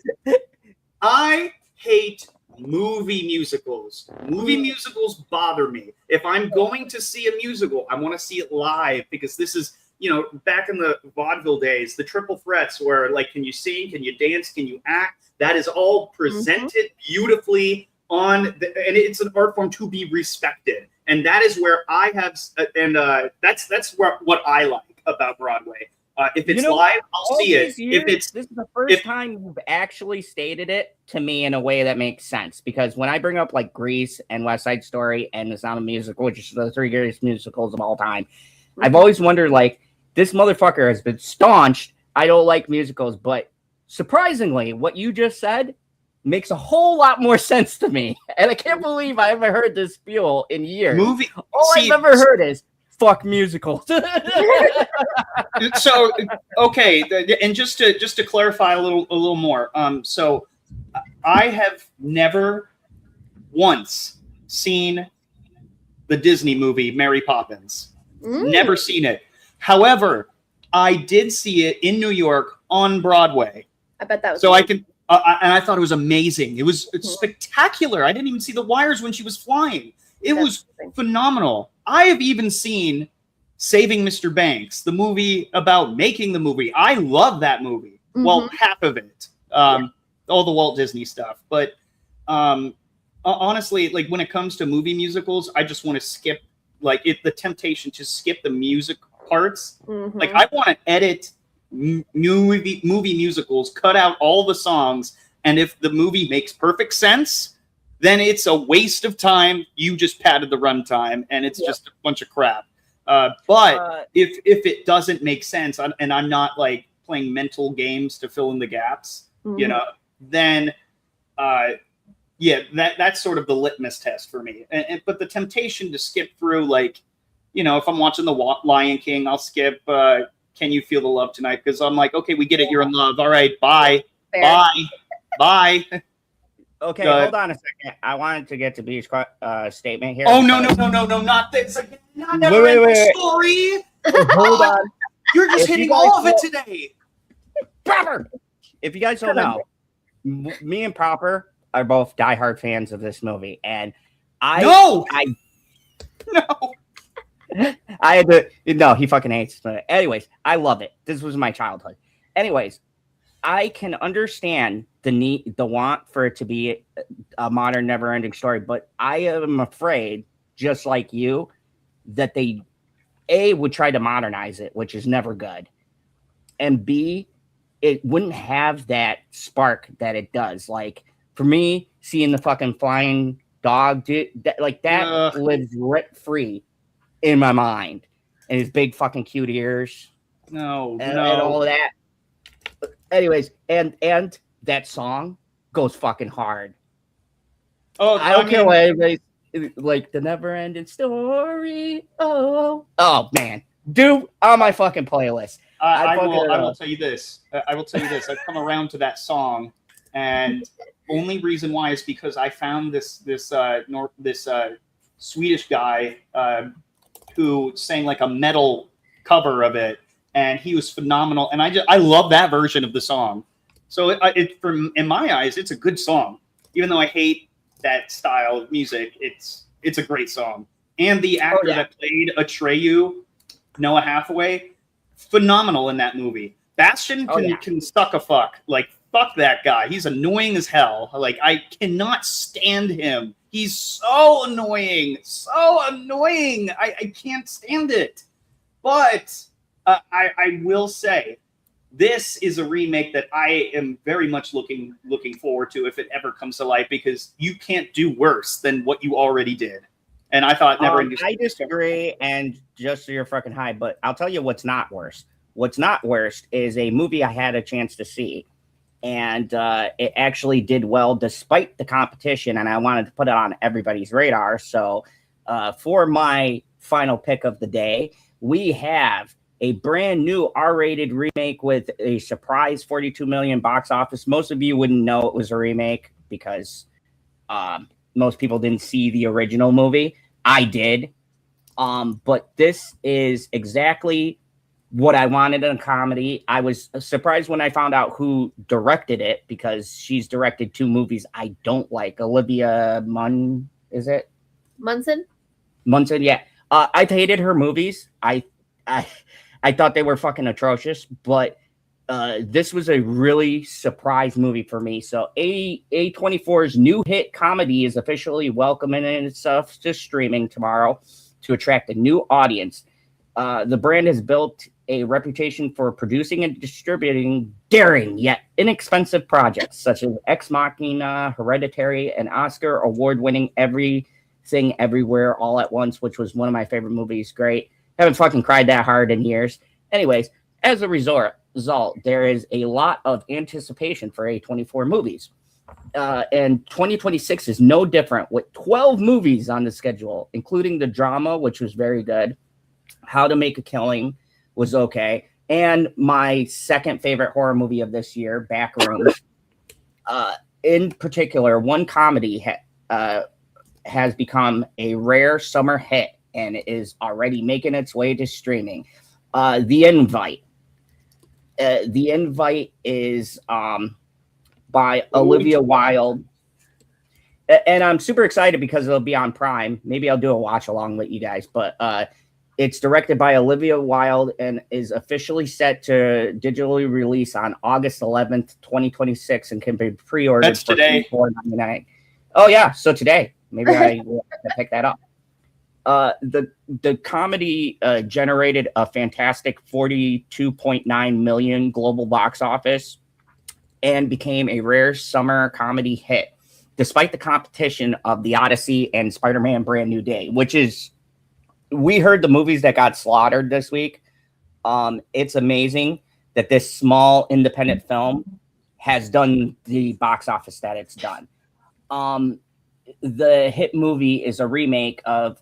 B: I hate movie musicals. Movie musicals bother me. If I'm going to see a musical, I want to see it live, because this is, back in the vaudeville days, the triple threats where, like, can you sing, can you dance, can you act? That is all presented beautifully and it's an art form to be respected. And that is where I have, that's what I like about Broadway. If it's live, I'll see it.
A: This is the first time you've actually stated it to me in a way that makes sense. Because when I bring up like Grease and West Side Story and The Sound of Music, which are the 3 greatest musicals of all time, I've always wondered, like, this motherfucker has been staunched. I don't like musicals, but surprisingly, what you just said makes a whole lot more sense to me. And I can't believe I haven't heard this spiel in years. I've ever heard is fuck musicals.
B: So, okay, and just to clarify a little more, so I have never once seen the Disney movie Mary Poppins. Never seen it. However, I did see it in New York on Broadway.
C: I bet that was
B: so amazing. And I thought it was amazing. It was spectacular. I didn't even see the wires when she was flying. It was phenomenal. I have even seen Saving Mr. Banks, the movie about making the movie. I love that movie. Well, half of it. All the Walt Disney stuff. But honestly, like, when it comes to movie musicals, I just want to skip, like, the temptation to skip the music parts. Like, I want to edit movie musicals, cut out all the songs, and if the movie makes perfect sense, then it's a waste of time. You just padded the runtime, and it's just a bunch of crap. But if it doesn't make sense, and I'm not like playing mental games to fill in the gaps,
C: Mhm.
B: you know, then that's sort of the litmus test for me. But the temptation to skip through, like, you know, if I'm watching the Lion King, I'll skip Can You Feel the Love Tonight? Because I'm like, okay, we get it. You're in love. All right, bye.
C: Fair.
B: Bye.
A: Okay, hold on a second. I wanted to get to B's statement here.
B: Oh, no, not this. Not
A: Wait.
B: story.
A: Hold on.
B: You're just
A: If you
B: hitting
A: guys
B: all of it
A: don't-
B: today.
A: Proper. If you guys don't know, me and Proper are both diehard fans of this movie, and
B: No,
A: I had to. No, he fucking hates it. Anyways, I love it. This was my childhood. Anyways, I can understand the want for it to be a modern, never-ending story, but I am afraid, just like you, that they would try to modernize it, which is never good, and B, it wouldn't have that spark that it does. Like, for me, seeing the fucking flying dog, dude, that lives rent free in my mind, and his big fucking cute ears,
B: no.
A: and all of that. Anyways, and that song goes fucking hard.
B: Oh,
A: I don't care what anybody's like, the never-ending story. Oh man, dude, on my fucking playlist.
B: I will tell you this. I've come around to that song, and only reason why is because I found this Swedish guy who sang like a metal cover of it, and he was phenomenal. And I love that version of the song. So in my eyes, it's a good song, even though I hate that style of music. It's a great song, and the actor that played Atreyu, Noah Hathaway, phenomenal in that movie. Bastion can suck a fuck. Like, fuck that guy. He's annoying as hell. Like, I cannot stand him. He's so annoying. I can't stand it. But I will say, this is a remake that I am very much looking forward to if it ever comes to life, because you can't do worse than what you already did. And I thought
A: I disagree, and just so you're fucking high, but I'll tell you what's not worse. What's not worst is a movie I had a chance to see, and it actually did well despite the competition, and I wanted to put it on everybody's radar. So for my final pick of the day, we have a brand new R-rated remake with a surprise 42 million box office. Most of you wouldn't know it was a remake because most people didn't see the original movie. I did. But this is exactly what I wanted in a comedy. I was surprised when I found out who directed it, because she's directed 2 movies I don't like. Olivia Munn, is it?
C: Munson,
A: yeah. I've hated her movies. I thought they were fucking atrocious, but this was a really surprise movie for me. So A24's new hit comedy is officially welcoming itself to streaming tomorrow to attract a new audience. The brand has built a reputation for producing and distributing daring yet inexpensive projects such as Ex Machina, Hereditary, and Oscar award-winning Everything Everywhere All at Once, which was one of my favorite movies. Great. Haven't fucking cried that hard in years. Anyways, as a result, there is a lot of anticipation for A24 movies. And 2026 is no different, with 12 movies on the schedule, including the drama, which was very good. How to Make a Killing was okay. And my second favorite horror movie of this year, Backrooms. In particular, one comedy has become a rare summer hit, and it is already making its way to streaming. The Invite. The Invite is by Olivia Wilde. And I'm super excited because it'll be on Prime. Maybe I'll do a watch along with you guys. But it's directed by Olivia Wilde and is officially set to digitally release on August 11th, 2026, and can be pre-ordered.
B: That's today.
A: $4.99. Oh, yeah. So today. Maybe I will have to pick that up. The comedy generated a fantastic 42.9 million global box office and became a rare summer comedy hit, despite the competition of the Odyssey and Spider-Man Brand New Day, which is, we heard the movies that got slaughtered this week. It's amazing. that this small independent film has done the box office that it's done. The hit movie is a remake of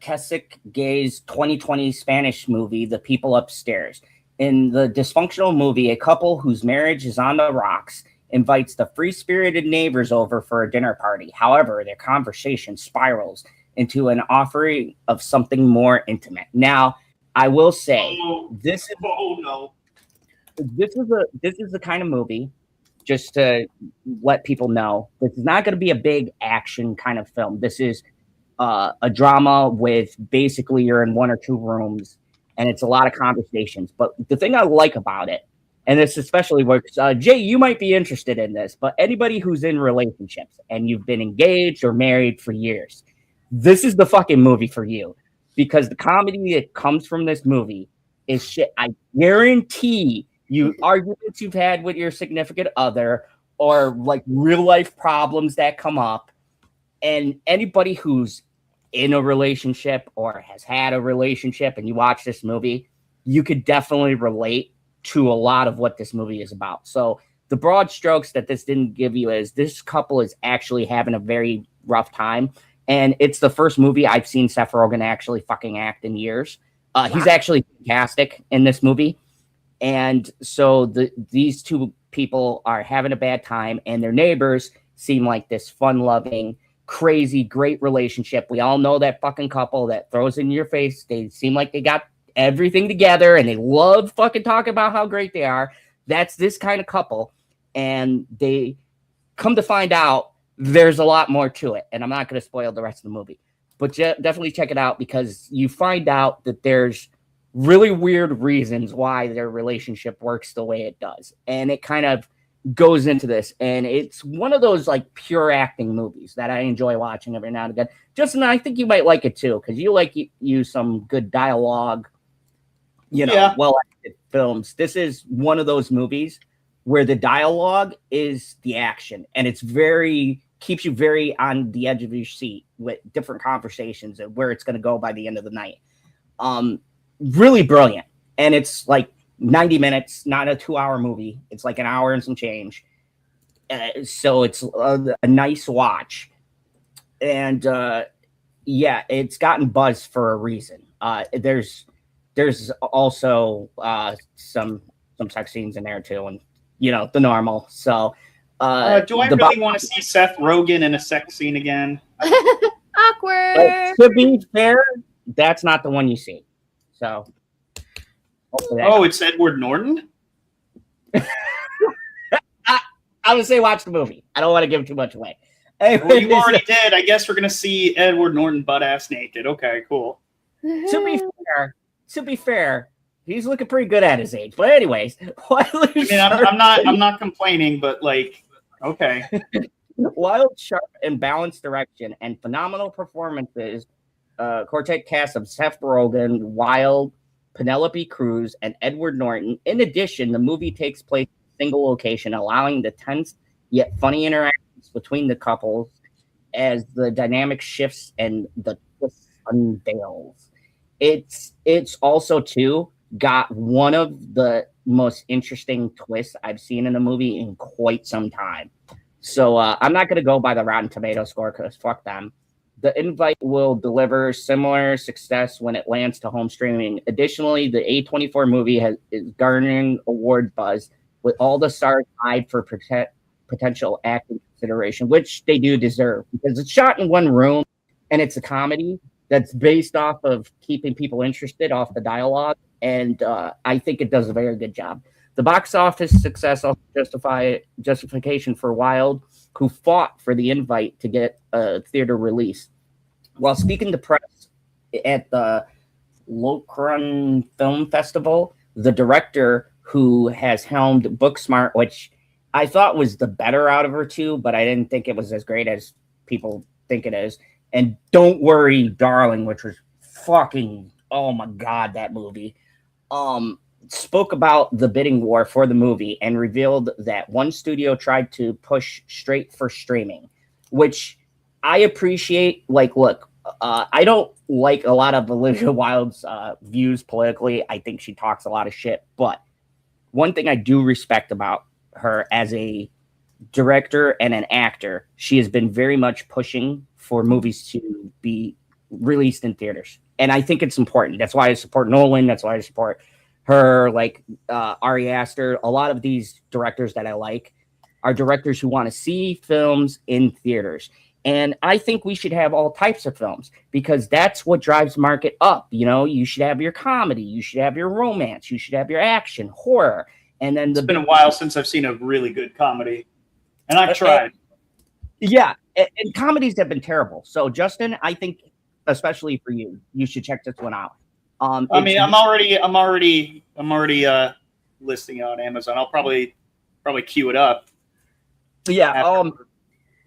A: Keswick Gay's 2020 Spanish movie, The People Upstairs. In the dysfunctional movie, a couple whose marriage is on the rocks invites the free-spirited neighbors over for a dinner party. However, their conversation spirals into an offering of something more intimate. Now, I will say, this is the kind of movie, just to let people know, this is not going to be a big action kind of film. This is a drama with basically you're in one or two rooms, and it's a lot of conversations. But the thing I like about it, and this especially works, Jay, you might be interested in this, but anybody who's in relationships and you've been engaged or married for years, this is the fucking movie for you, because the comedy that comes from this movie is shit. I guarantee you arguments you've had with your significant other or like real life problems that come up, and anybody who's in a relationship or has had a relationship and you watch this movie, you could definitely relate to a lot of what this movie is about. So the broad strokes that this didn't give you is this couple is actually having a very rough time. And it's the first movie I've seen Seth Rogen actually fucking act in years. He's actually fantastic in this movie. And so these two people are having a bad time, and their neighbors seem like this fun-loving, crazy, great relationship. We all know that fucking couple that throws in your face. They seem like they got everything together, and they love fucking talking about how great they are. That's this kind of couple. And they come to find out there's a lot more to it. And I'm not going to spoil the rest of the movie, but definitely check it out, because you find out that there's really weird reasons why their relationship works the way it does. And it kind of goes into this. And it's one of those like pure acting movies that I enjoy watching every now and again. Justin, I think you might like it too, because you like use some good dialogue, well-acted films. This is one of those movies where the dialogue is the action, and it's keeps you very on the edge of your seat with different conversations and where it's going to go by the end of the night. Really brilliant. And it's like 90 minutes, not a 2-hour movie. It's like an hour and some change. So it's a nice watch. And it's gotten buzz for a reason. There's also some sex scenes in there too, and the normal. So
B: do I really want to see Seth Rogen in a sex scene again?
C: Awkward.
A: To be fair, that's not the one you see. So
B: it's Edward Norton?
A: I would say watch the movie. I don't want to give too much away.
B: Well, you already did. I guess we're gonna see Edward Norton butt-ass naked. Okay, cool.
A: To be fair, he's looking pretty good at his age. But anyways,
B: I'm not complaining, but like, okay.
A: Wild, sharp, and balanced direction and phenomenal performances. Quartet cast of Seth Rogen, Wild, Penelope Cruz, and Edward Norton. In addition, the movie takes place in a single location, allowing the tense yet funny interactions between the couples as the dynamic shifts and the twist unveils. It's also too got one of the most interesting twists I've seen in a movie in quite some time. So I'm not going to go by the Rotten Tomatoes score, because fuck them. The Invite will deliver similar success when it lands to home streaming. Additionally, the A24 movie is garnering award buzz, with all the stars eyed for potential acting consideration, which they do deserve, because it's shot in one room and it's a comedy that's based off of keeping people interested off the dialogue. And I think it does a very good job. The box office success also justification for Wild, who fought for the Invite to get a theater release. While speaking to press at the Lokeren Film Festival, the director, who has helmed Booksmart, which I thought was the better out of her two, but I didn't think it was as great as people think it is, and Don't Worry, Darling, which was fucking, oh my God, that movie, spoke about the bidding war for the movie and revealed that one studio tried to push straight for streaming, which I appreciate. Like, look, I don't like a lot of Olivia Wilde's views politically. I think she talks a lot of shit, but one thing I do respect about her as a director and an actor, she has been very much pushing for movies to be released in theaters. And I think it's important. That's why I support Nolan. That's why I support her, like Ari Aster. A lot of these directors that I like are directors who want to see films in theaters. And I think we should have all types of films because that's what drives market up. You know, you should have your comedy, you should have your romance, you should have your action, horror. And then
B: it's been a while since I've seen a really good comedy. And I've tried.
A: And comedies have been terrible. So Justin, I think especially for you, you should check this one out.
B: I mean, I'm already listing it on Amazon. I'll probably queue it up.
A: Yeah.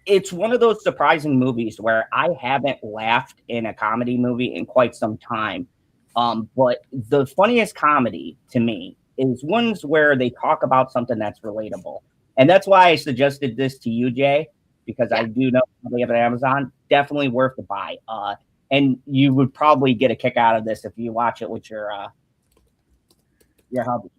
A: It's one of those surprising movies where I haven't laughed in a comedy movie in quite some time. But the funniest comedy to me is ones where they talk about something that's relatable. And that's why I suggested this to you, Jay, because I do know they have it on Amazon. Definitely worth the buy. And you would probably get a kick out of this if you watch it with your hubby.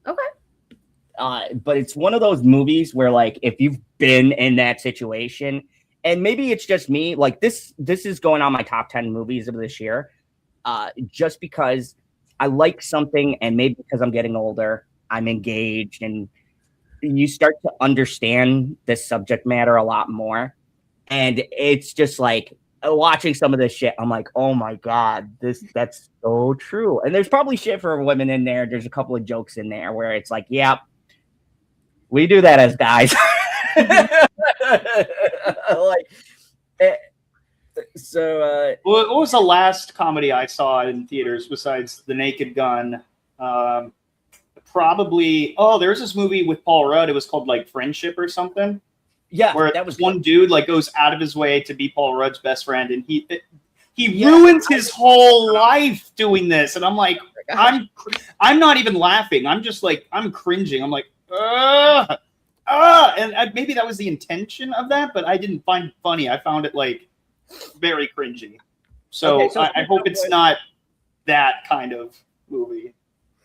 C: Okay.
A: But it's one of those movies where, like, if you've been in that situation, and maybe it's just me, like this is going on my top 10 movies of this year, just because I like something, and maybe because I'm getting older, I'm engaged, and you start to understand this subject matter a lot more. And it's just like watching some of this shit, I'm like, oh my God, that's so true. And there's probably shit for women in there. There's a couple of jokes in there where it's like, yeah, we do that as guys.
B: What was the last comedy I saw in theaters besides The Naked Gun? Probably, there's this movie with Paul Rudd. It was called like Friendship or something.
A: Yeah,
B: where
A: that was
B: one dude like goes out of his way to be Paul Rudd's best friend, and he ruins his whole life doing this. And I'm like, I'm not even laughing. I'm just like, I'm cringing. I'm like, and maybe that was the intention of that, but I didn't find it funny. I found it like very cringy. So I hope it's not that kind of movie.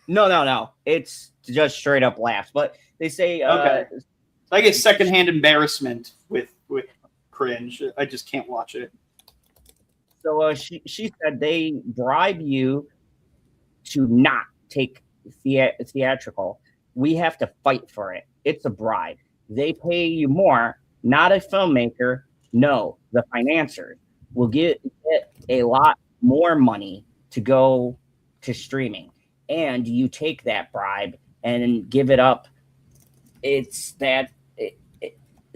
A: No. It's just straight up laughs. But they say
B: I get secondhand embarrassment with cringe. I just can't watch it.
A: So she said they bribe you to not take theatrical. We have to fight for it. It's a bribe. They pay you more, not a filmmaker. No, the financiers will get a lot more money to go to streaming. And you take that bribe and give it up.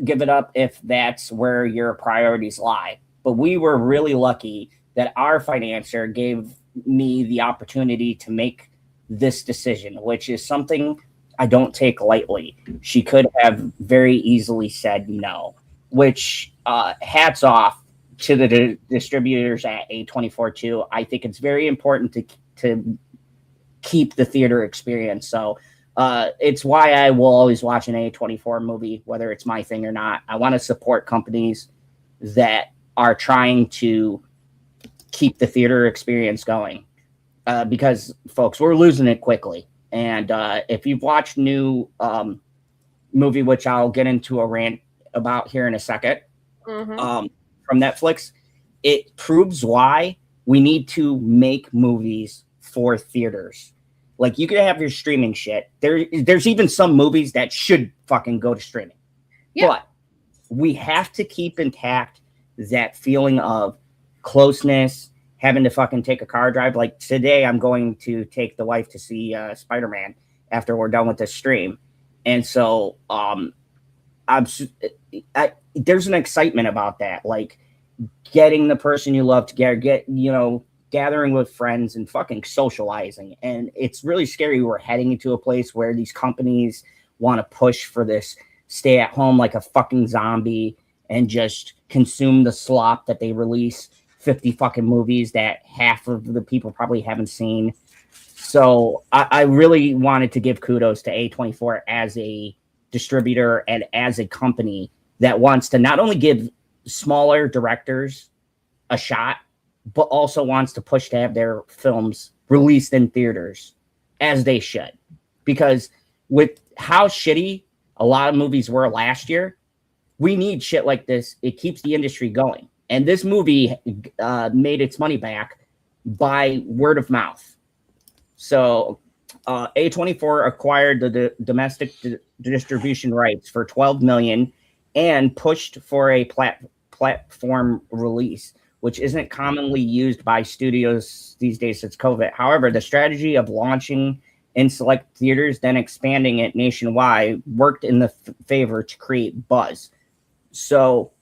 A: Give it up if that's where your priorities lie. But we were really lucky that our financier gave me the opportunity to make this decision, which is something I don't take lightly. She could have very easily said no, which hats off to the distributors at A24 too. I think it's very important to keep the theater experience. So it's why I will always watch an A24 movie, whether it's my thing or not. I want to support companies that are trying to keep the theater experience going because, folks, we're losing it quickly. And if you've watched new movie, which I'll get into a rant about here in a second, from Netflix, it proves why we need to make movies for theaters. Like, you can have your streaming shit. There's even some movies that should fucking go to streaming. Yeah. But we have to keep intact that feeling of closeness, having to fucking take a car drive. Like today, I'm going to take the wife to see Spider-Man after we're done with this stream. And so there's an excitement about that. Like getting the person you love together, gathering with friends and fucking socializing. And it's really scary. We're heading into a place where these companies want to push for this stay at home like a fucking zombie and just consume the slop that they release 50 fucking movies that half of the people probably haven't seen. So I really wanted to give kudos to A24 as a distributor and as a company that wants to not only give smaller directors a shot, but also wants to push to have their films released in theaters as they should. Because with how shitty a lot of movies were last year, we need shit like this. It keeps the industry going. And this movie made its money back by word of mouth. So A24 acquired the domestic distribution rights for $12 million and pushed for a platform release, which isn't commonly used by studios these days since COVID. However, the strategy of launching in select theaters, then expanding it nationwide, worked in the favor to create buzz. So,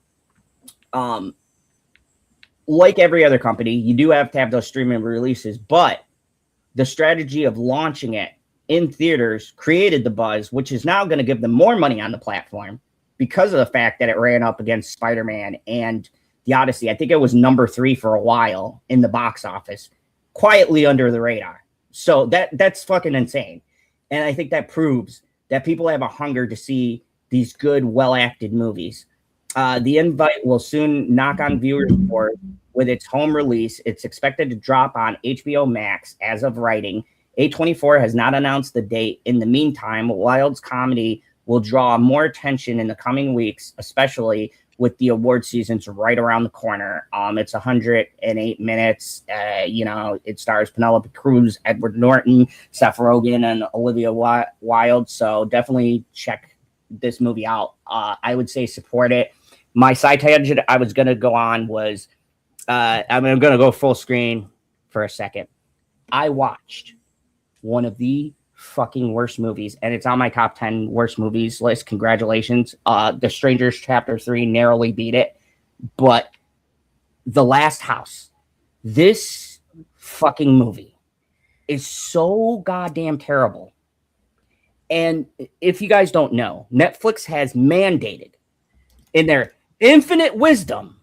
A: like every other company, you do have to have those streaming releases, but the strategy of launching it in theaters created the buzz, which is now going to give them more money on the platform because of the fact that it ran up against Spider-Man and the Odyssey. I think it was number 3 for a while in the box office, quietly under the radar. So that's fucking insane. And I think that proves that people have a hunger to see these good, well-acted movies. The invite will soon knock on viewers' board with its home release. It's expected to drop on HBO Max as of writing. A24 has not announced the date. In the meantime, Wild's comedy will draw more attention in the coming weeks, especially with the award seasons right around the corner. It's 108 minutes. It stars Penelope Cruz, Edward Norton, Seth Rogen, and Olivia Wilde. So definitely check this movie out. I would say support it. My side tangent I was going to go on was, I'm going to go full screen for a second. I watched one of the fucking worst movies, and it's on my top 10 worst movies list. Congratulations. The Strangers Chapter 3 narrowly beat it. But The Last House, this fucking movie is so goddamn terrible. And if you guys don't know, Netflix has mandated, in their infinite wisdom,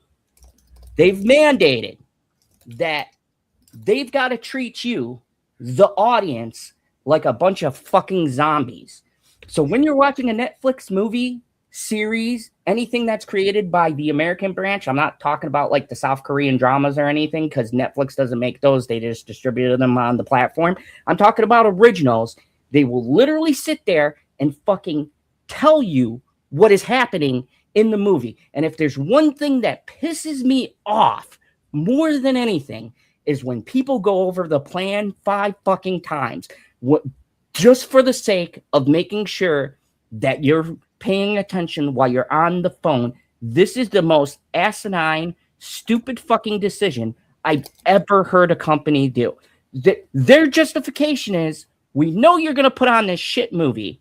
A: they've mandated that they've got to treat you, the audience, like a bunch of fucking zombies. So when you're watching a Netflix movie, series, anything that's created by the American branch, I'm not talking about like the South Korean dramas or anything, because Netflix doesn't make those. They just distributed them on the platform. I'm talking about originals. They will literally sit there and fucking tell you what is happening in the movie. And if there's one thing that pisses me off more than anything, is when people go over the plan 5 fucking times, just for the sake of making sure that you're paying attention while you're on the phone. This is the most asinine, stupid fucking decision I've ever heard a company do. Their justification is, we know you're going to put on this shit movie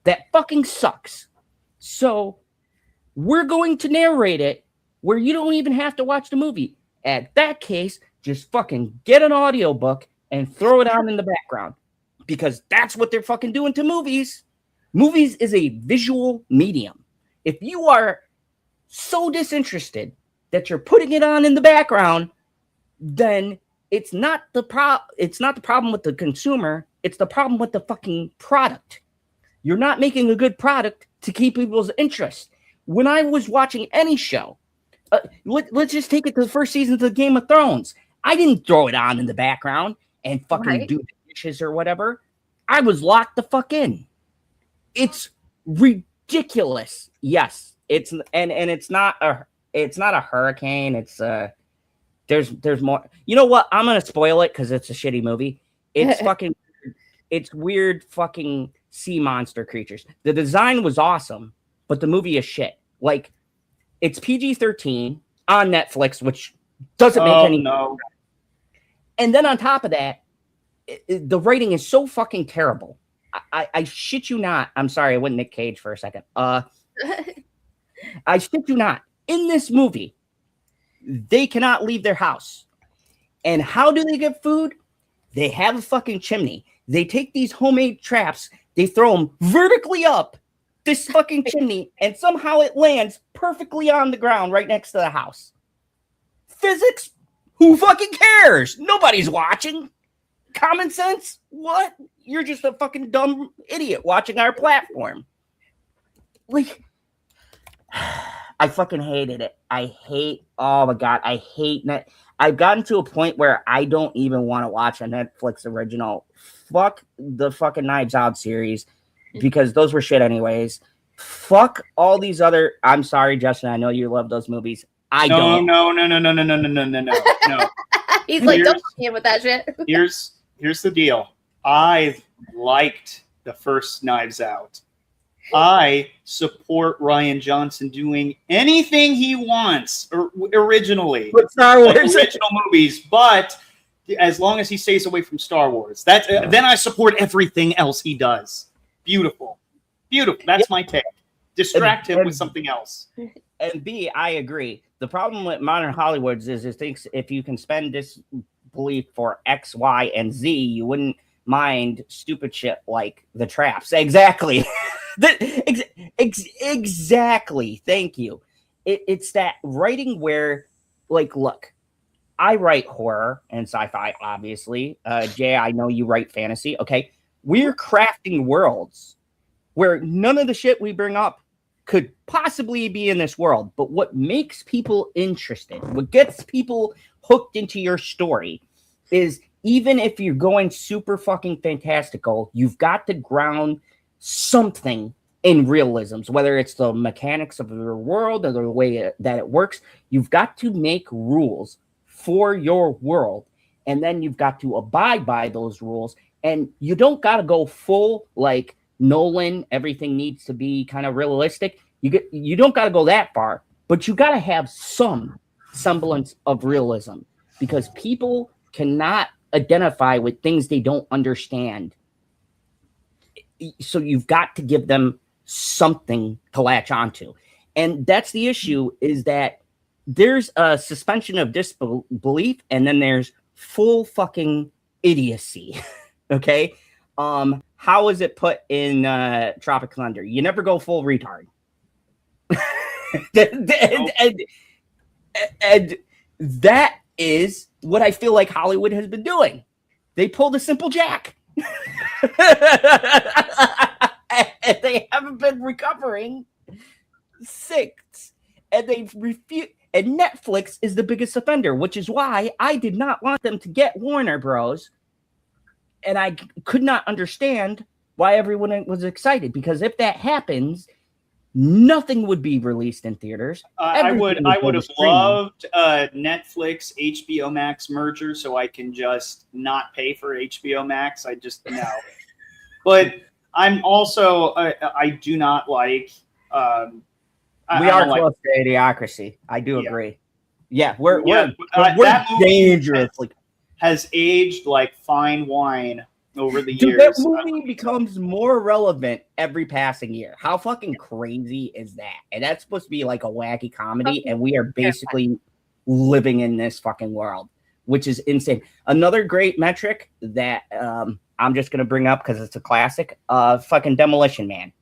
A: that fucking sucks, so we're going to narrate it where you don't even have to watch the movie. At that case, just fucking get an audiobook and throw it on in the background, because that's what they're fucking doing to movies. Movies is a visual medium. If you are so disinterested that you're putting it on in the background, then it's not the problem with the consumer. It's the problem with the fucking product. You're not making a good product to keep people's interest. When I was watching any show, let's just take it to the first seasons of Game of Thrones. I didn't throw it on in the background and fucking do the dishes or whatever. I was locked the fuck in. It's ridiculous. Yes, it's not a hurricane. It's there's more. You know what? I'm gonna spoil it because it's a shitty movie. It's fucking it's weird fucking sea monster creatures. The design was awesome, but the movie is shit. Like, it's PG-13 on Netflix, which doesn't make any sense. And then on top of that, the rating is so fucking terrible. I shit you not. I'm sorry, I went Nick Cage for a second. I shit you not. In this movie, they cannot leave their house. And how do they get food? They have a fucking chimney. They take these homemade traps, they throw them vertically up this fucking chimney, and somehow it lands perfectly on the ground right next to the house. Physics? Who fucking cares? Nobody's watching. Common sense? What? You're just a fucking dumb idiot watching our platform. Like, I fucking hated it. Oh my God, I hate net. I've gotten to a point where I don't even want to watch a Netflix original. Fuck the fucking Knives Out series. because those were shit anyways. Fuck all these other. I'm sorry, Justin. I know you love those movies. I don't.
B: No.
C: He's like, don't put me in with that shit.
B: Here's the deal. I liked the first Knives Out. I support Rian Johnson doing anything he wants originally.
A: With Star Wars.
B: Like original movies, but as long as he stays away from Star Wars, then I support everything else he does. Beautiful. That's my take. Distract him with something else.
A: And B, I agree. The problem with modern Hollywoods is it thinks if you can spend disbelief for X, Y, and Z, you wouldn't mind stupid shit like the traps. Exactly. Exactly. Thank you. It's that writing where, like, look, I write horror and sci-fi, obviously. Jay, I know you write fantasy. Okay. We're crafting worlds where none of the shit we bring up could possibly be in this world. But what makes people interested, what gets people hooked into your story is even if you're going super fucking fantastical, you've got to ground something in realisms, whether it's the mechanics of your world or the way that it works. You've got to make rules for your world, and then you've got to abide by those rules. And you don't got to go full like Nolan, everything needs to be kind of realistic. You don't got to go that far, but you got to have some semblance of realism, because people cannot identify with things they don't understand. So you've got to give them something to latch onto. And that's the issue, is that there's a suspension of disbelief, and then there's full fucking idiocy. Okay. How is it put in Tropic Thunder? You never go full retard. and that is what I feel like Hollywood has been doing. They pulled a Simple Jack. And they haven't been recovering since. And they've refused. And Netflix is the biggest offender, which is why I did not want them to get Warner Bros. And I could not understand why everyone was excited, because if that happens, nothing would be released in theaters.
B: I would have loved Netflix HBO Max merger, so I can just not pay for HBO Max. I just no. But I'm also I do not like.
A: We are close to idiocracy. I do agree. Yeah, we're dangerous.
B: Has aged like fine wine over the years.
A: That movie becomes more relevant every passing year. How fucking crazy is that? And that's supposed to be like a wacky comedy, and we are basically living in this fucking world, which is insane. Another great metric that I'm just gonna bring up because it's a classic. Fucking Demolition Man.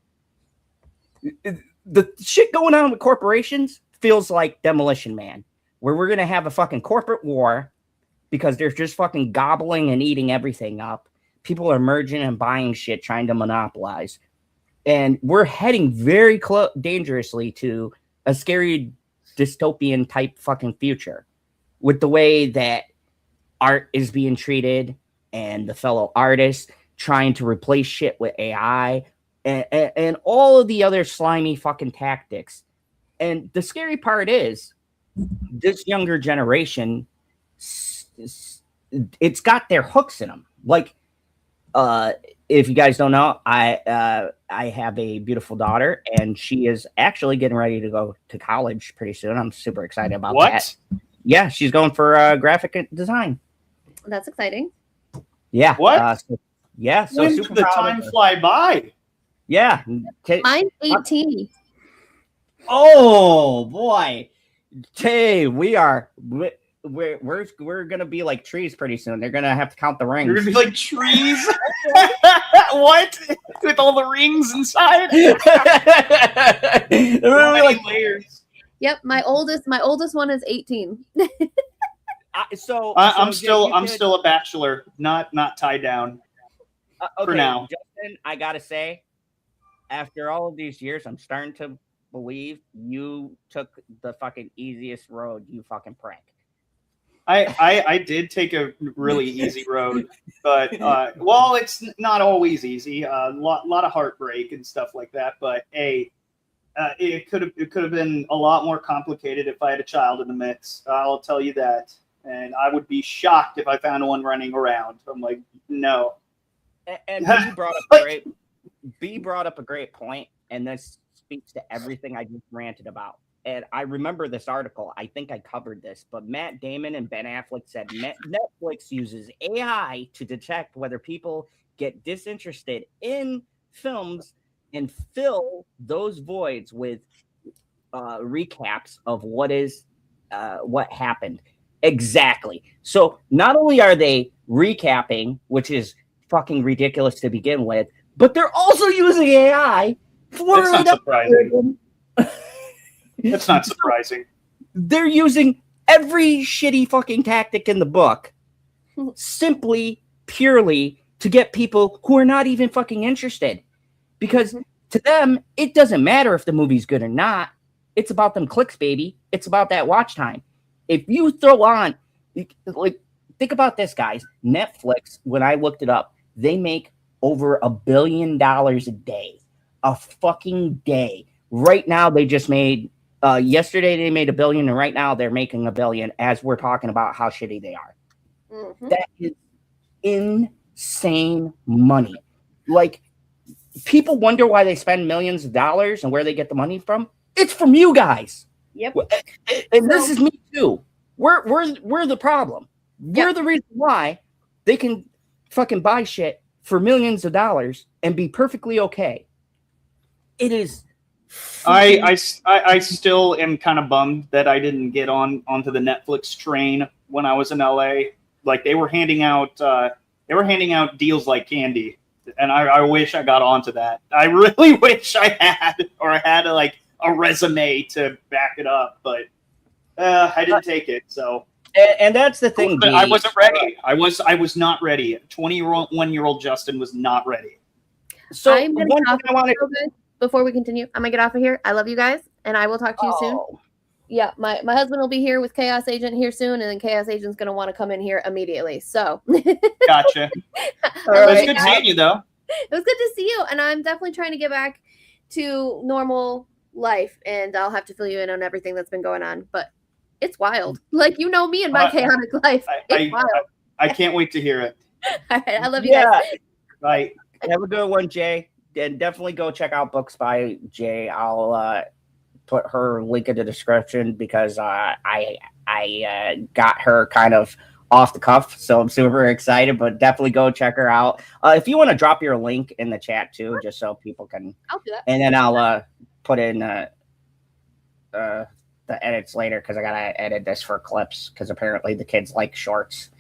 A: The shit going on with corporations feels like Demolition Man, where we're gonna have a fucking corporate war because they're just fucking gobbling and eating everything up. People are merging and buying shit, trying to monopolize. And we're heading very dangerously to a scary dystopian type fucking future with the way that art is being treated and the fellow artists trying to replace shit with AI and all of the other slimy fucking tactics. And the scary part is this younger generation, it's got their hooks in them. Like, if you guys don't know, I have a beautiful daughter, and she is actually getting ready to go to college pretty soon. I'm super excited about that. Yeah, she's going for graphic design.
C: That's exciting.
A: Yeah.
B: What?
A: So
B: when did the time fly by?
A: Yeah.
C: Mine's 18.
A: Oh boy. Tay, we're gonna be like trees pretty soon. They're gonna have to count the rings.
B: You're gonna be like trees. What? With all the rings inside?
A: They're
B: many like layers.
C: Yep, my oldest one is 18.
B: I'm still a bachelor, not tied down.
A: Okay,
B: for now.
A: Justin, I gotta say, after all of these years, I'm starting to believe you took the fucking easiest road, you fucking prank.
B: I did take a really easy road, but well, it's not always easy. A lot of heartbreak and stuff like that. But it could have been a lot more complicated if I had a child in the mix. I'll tell you that. And I would be shocked if I found one running around. I'm like, no.
A: And B brought up a great point, and this speaks to everything I just ranted about. And I remember this article. I think I covered this, but Matt Damon and Ben Affleck said Netflix uses AI to detect whether people get disinterested in films and fill those voids with recaps of what happened. Exactly. So not only are they recapping, which is fucking ridiculous to begin with, but they're also using AI for
B: That's not surprising. That's not surprising.
A: They're using every shitty fucking tactic in the book simply, purely to get people who are not even fucking interested. Because to them, it doesn't matter if the movie's good or not. It's about them clicks, baby. It's about that watch time. If you throw on, like, think about this, guys. Netflix, when I looked it up, they make over $1 billion a day. A fucking day. Right now, they just made, yesterday they made $1 billion, and right now they're making $1 billion as we're talking about how shitty they are. Mm-hmm. That is insane money. Like, people wonder why they spend millions of dollars and where they get the money from. It's from you guys.
C: Yep.
A: And this is me too. We're the problem. We're the reason why they can fucking buy shit for millions of dollars and be perfectly okay. It is.
B: I still am kind of bummed that I didn't get onto the Netflix train when I was in LA. Like they were handing out deals like candy, and I wish I got onto that. I really wish I had, or I had a resume to back it up, but I didn't take it. So,
A: and that's the thing.
B: I wasn't ready. I was not ready. 21-year-old Justin was not ready.
C: So I'm gonna get off before we continue. I'm gonna get off of here. I love you guys, and I will talk to you soon. Yeah, my husband will be here with Chaos Agent here soon, and then Chaos Agent's gonna want to come in here immediately. So,
B: gotcha. It was good seeing you, though.
C: It was good to see you, and I'm definitely trying to get back to normal life, and I'll have to fill you in on everything that's been going on. But it's wild. Like, you know me and my chaotic life. It's wild.
B: I can't wait to hear it.
C: All right, I love you guys.
B: Bye.
A: Have a good one, Jay. And definitely go check out books by Jay. I'll put her link in the description because I got her kind of off the cuff, so I'm super excited. But definitely go check her out. If you want to drop your link in the chat too, just so people can.
C: I'll do that.
A: And then I'll put in the edits later because I gotta edit this for clips because apparently the kids like shorts.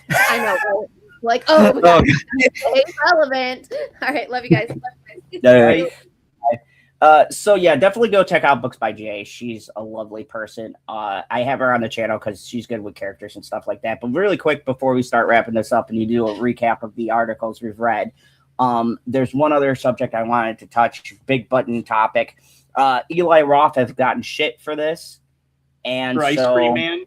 C: I know. Right? Like, oh, my God. It's relevant. All right, love you guys.
A: So yeah, definitely go check out Books by Jay. She's a lovely person. I have her on the channel because she's good with characters and stuff like that. But really quick before we start wrapping this up and you do a recap of the articles we've read, there's one other subject I wanted to touch. Big button topic. Eli Roth has gotten shit for this, and
B: Ice Cream Man.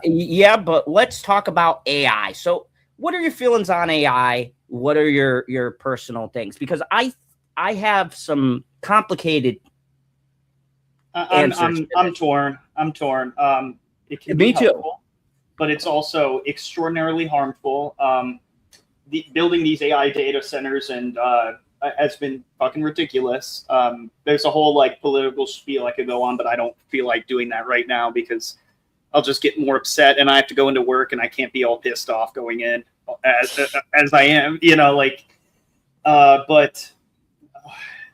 A: Yeah, but let's talk about AI. So, what are your feelings on AI? What are your personal things? Because I have some complicated answers.
B: I'm torn. It can
A: Me
B: be helpful, but it's also extraordinarily harmful. Building these AI data centers and has been fucking ridiculous. There's a whole political spiel I could go on, but I don't feel like doing that right now because I'll just get more upset and I have to go into work and I can't be all pissed off going in as I am, but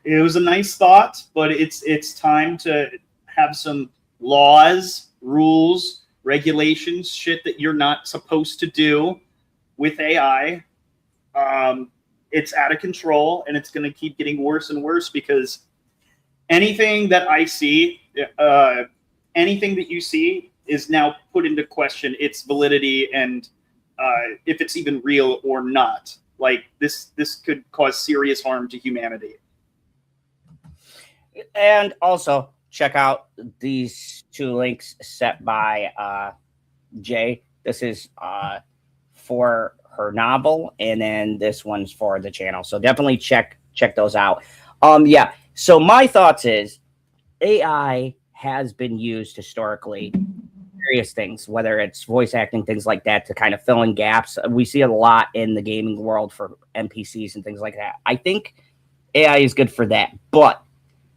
B: it was a nice thought, but it's time to have some laws, rules, regulations, shit that you're not supposed to do with AI. It's out of control and it's going to keep getting worse and worse because anything that I see, anything that you see is now put into question its validity and if it's even real or not. Like this could cause serious harm to humanity.
A: And also check out these two links set by Jay. This is for her novel, and then this one's for the channel. So definitely check those out. Yeah. So my thoughts is AI has been used historically, various things, whether it's voice acting, things like that, to kind of fill in gaps. We see it a lot in the gaming world for NPCs and things like that. I think AI is good for that, but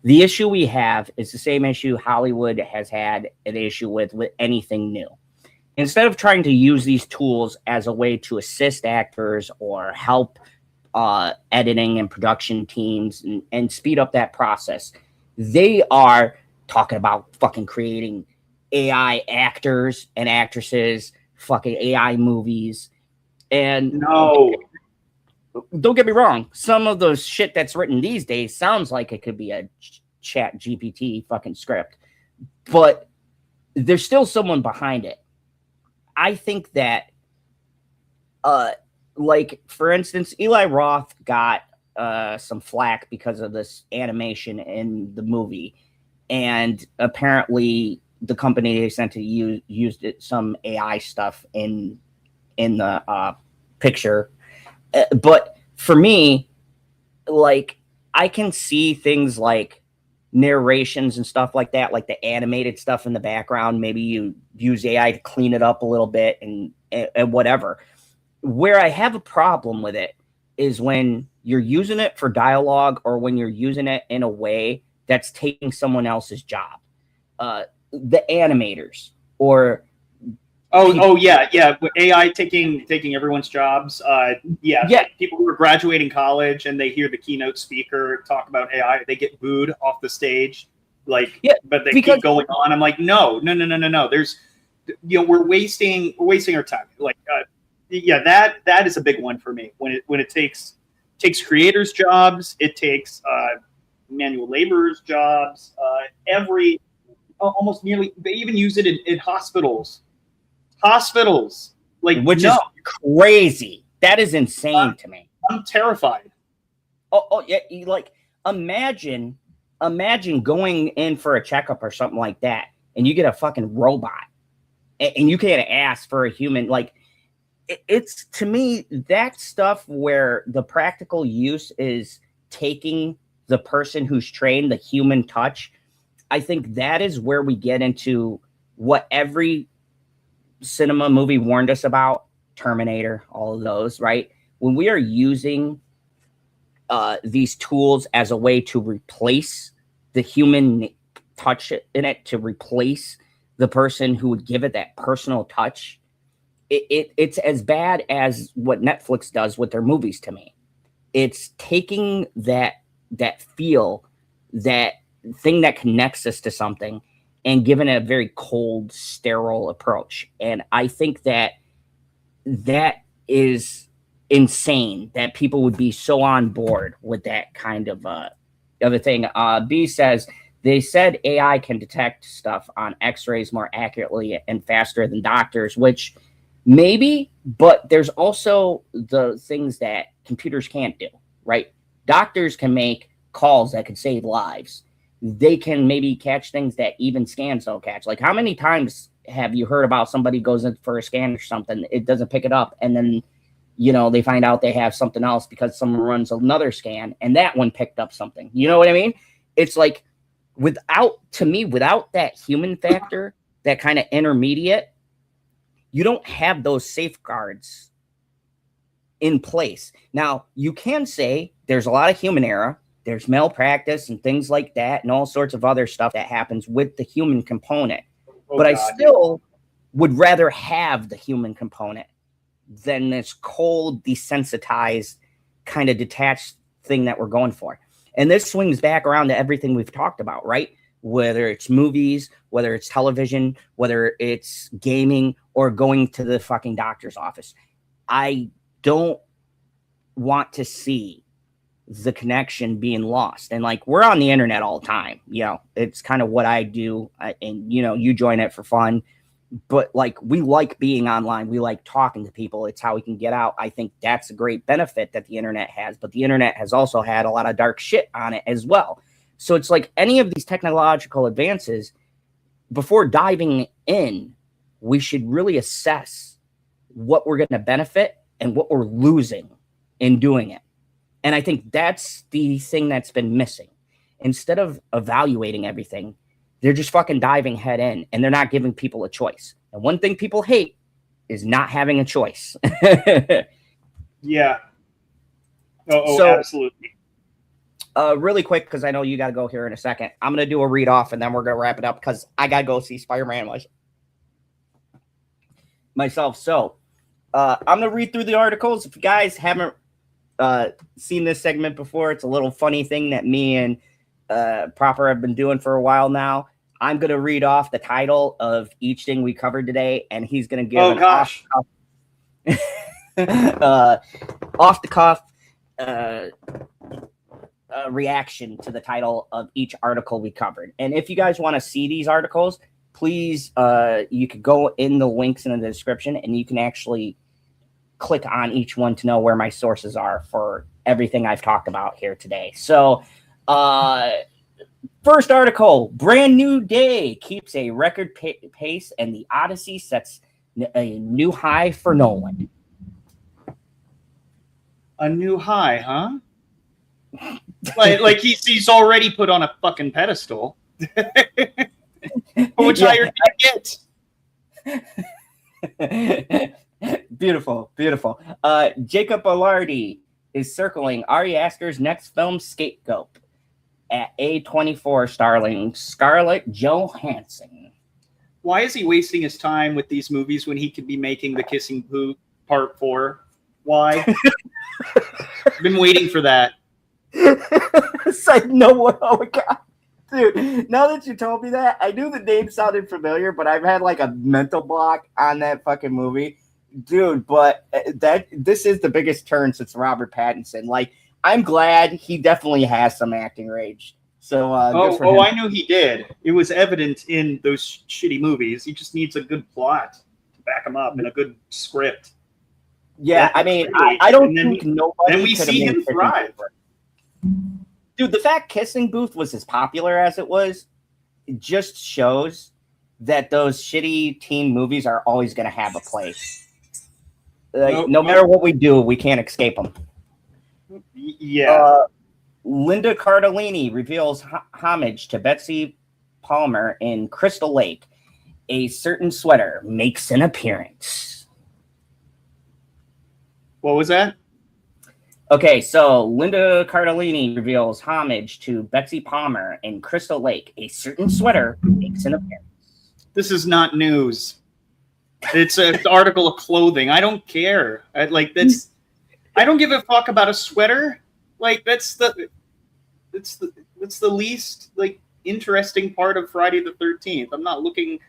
A: the issue we have is the same issue Hollywood has had an issue with anything new. Instead of trying to use these tools as a way to assist actors or help editing and production teams and speed up that process, they are talking about fucking creating AI actors and actresses, fucking AI movies. And
B: No,
A: don't get me wrong, some of the shit that's written these days sounds like it could be a chat GPT fucking script, but there's still someone behind it. I think that like, for instance, Eli Roth got some flack because of this animation in the movie, and apparently the company they sent to used some AI stuff in the picture. But for me, like, I can see things like narrations and stuff like that, like the animated stuff in the background. Maybe you use AI to clean it up a little bit and whatever. Where I have a problem with it is when you're using it for dialogue or when you're using it in a way that's taking someone else's job. The animators or
B: yeah. AI taking everyone's jobs. Yeah. Like people who are graduating college and they hear the keynote speaker talk about AI, they get booed off the stage. Like, but they keep going on. I'm like, no. There's, we're wasting our time. Like, that is a big one for me. When it takes creators' jobs, it takes manual laborers' jobs. Almost nearly, they even use it in hospitals. Like,
A: which is crazy. That is insane to me.
B: I'm terrified.
A: Oh yeah, like, imagine going in for a checkup or something like that, and you get a fucking robot, and you can't ask for a human. Like, it's, to me, that stuff where the practical use is taking the person who's trained, the human touch. I think that is where we get into what every cinema movie warned us about, Terminator, all of those, right? When we are using these tools as a way to replace the human touch in it, to replace the person who would give it that personal touch, it's as bad as what Netflix does with their movies to me. It's taking that feel, that thing that connects us to something, and giving it a very cold, sterile approach. And I think that is insane that people would be so on board with that kind of a thing. B says, they said AI can detect stuff on x-rays more accurately and faster than doctors, which maybe, but there's also the things that computers can't do, right? Doctors can make calls that could save lives. They can maybe catch things that even scans don't catch. Like, how many times have you heard about somebody goes in for a scan or something, it doesn't pick it up, and then, they find out they have something else because someone runs another scan and that one picked up something. You know what I mean? It's like, without that human factor, that kind of intermediate, you don't have those safeguards in place. Now, you can say there's a lot of human error, there's malpractice and things like that, and all sorts of other stuff that happens with the human component. But I still would rather have the human component than this cold, desensitized, kind of detached thing that we're going for. And this swings back around to everything we've talked about, right? Whether it's movies, whether it's television, whether it's gaming, or going to the fucking doctor's office. I don't want to see the connection being lost. And like, we're on the internet all the time, it's kind of what I do. And you join it for fun, but like, we like being online. We like talking to people. It's how we can get out. I think that's a great benefit that the internet has, but the internet has also had a lot of dark shit on it as well. So it's like, any of these technological advances, before diving in, we should really assess what we're going to benefit and what we're losing in doing it. And I think that's the thing that's been missing. Instead of evaluating everything, they're just fucking diving head in, and they're not giving people a choice. And one thing people hate is not having a choice.
B: Yeah. So, absolutely.
A: Really quick, because I know you got to go here in a second. I'm going to do a read off, and then we're going to wrap it up because I got to go see Spider-Man myself. So I'm going to read through the articles. If you guys haven't seen this segment before, it's a little funny thing that me and Proper have been doing for a while now. I'm going to read off the title of each thing we covered today, and he's going to give off the cuff reaction to the title of each article we covered. And if you guys want to see these articles, please, you could go in the links in the description, and you can actually click on each one to know where my sources are for everything I've talked about here today. So, first article, brand new day keeps a record pace, and the Odyssey sets a new high for Nolan.
B: A new high, huh? like he's already put on a fucking pedestal. Which higher did I get?
A: Beautiful. Jacob Elordi is circling Ari Aster's next film, Scapegoat, at A24 starring Scarlett Johansson.
B: Why is he wasting his time with these movies when he could be making The Kissing Booth Part 4? Why? I've been waiting for that.
A: It's like, no, oh my God. Dude, now that you told me that, I knew the name sounded familiar, but I've had like a mental block on that fucking movie. Dude, but this is the biggest turn since Robert Pattinson. Like, I'm glad he definitely has some acting range. So,
B: I knew he did. It was evident in those shitty movies. He just needs a good plot to back him up and a good script.
A: Yeah, I mean, I don't think nobody.
B: Then we see him thrive.
A: Dude, the fact Kissing Booth was as popular as it was, it just shows that those shitty teen movies are always going to have a place. Like, no matter what we do, we can't escape them.
B: Yeah.
A: Linda Cardellini reveals homage to Betsy Palmer in Crystal Lake. A certain sweater makes an appearance.
B: What was that?
A: Okay, so Linda Cardellini reveals homage to Betsy Palmer in Crystal Lake. A certain sweater makes an appearance.
B: This is not news. It's an article of clothing. I don't care. I don't give a fuck about a sweater. Like, that's the least like interesting part of Friday the 13th. I'm not looking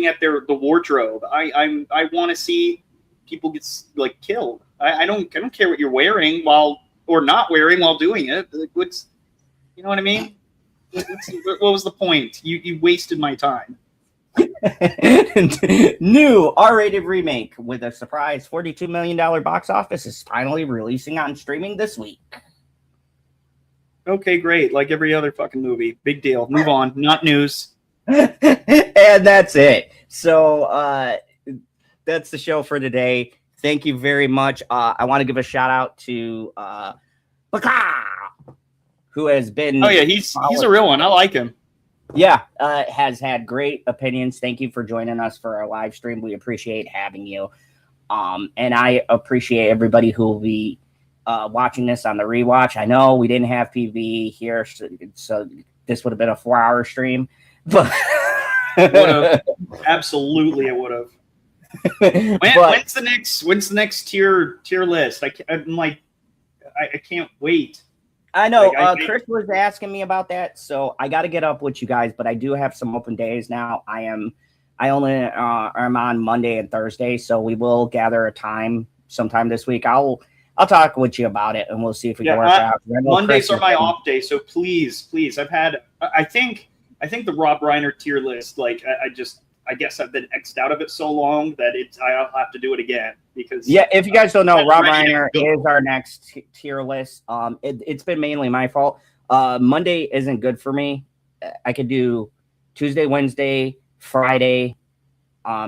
B: at the wardrobe. I want to see people get like killed. I don't care what you're wearing or not wearing while doing it. Like, you know what I mean? What was the point? You wasted my time.
A: New R-Rated Remake with a surprise $42 million box office is finally releasing on streaming this week.
B: Okay, great. Like every other fucking movie. Big deal. Move on. Not news.
A: And that's it. So that's the show for today. Thank you very much. I want to give a shout out to Baka, who has been. Oh
B: yeah, he's a real one. I like him.
A: Yeah, has had great opinions. Thank you for joining us for our live stream. We appreciate having you. And I appreciate everybody who will be watching this on the rewatch. I know we didn't have PV here, so this would have been a 4-hour stream. But
B: absolutely, it would have. When's the next tier list? I'm like, I can't wait.
A: I know. Chris was asking me about that, so I got to get up with you guys. But I do have some open days now. I only am on Monday and Thursday, so we will gather a time sometime this week. I'll talk with you about it, and we'll see if we can work out.
B: Mondays are my off day, so please. I think the Rob Reiner tier list. Like I guess I've been X'd out of it so long that I'll have to do it again because
A: if you guys don't know, Rob Reiner is our next tier list. It's been mainly my fault. Monday isn't good for me. I could do Tuesday, Wednesday, Friday,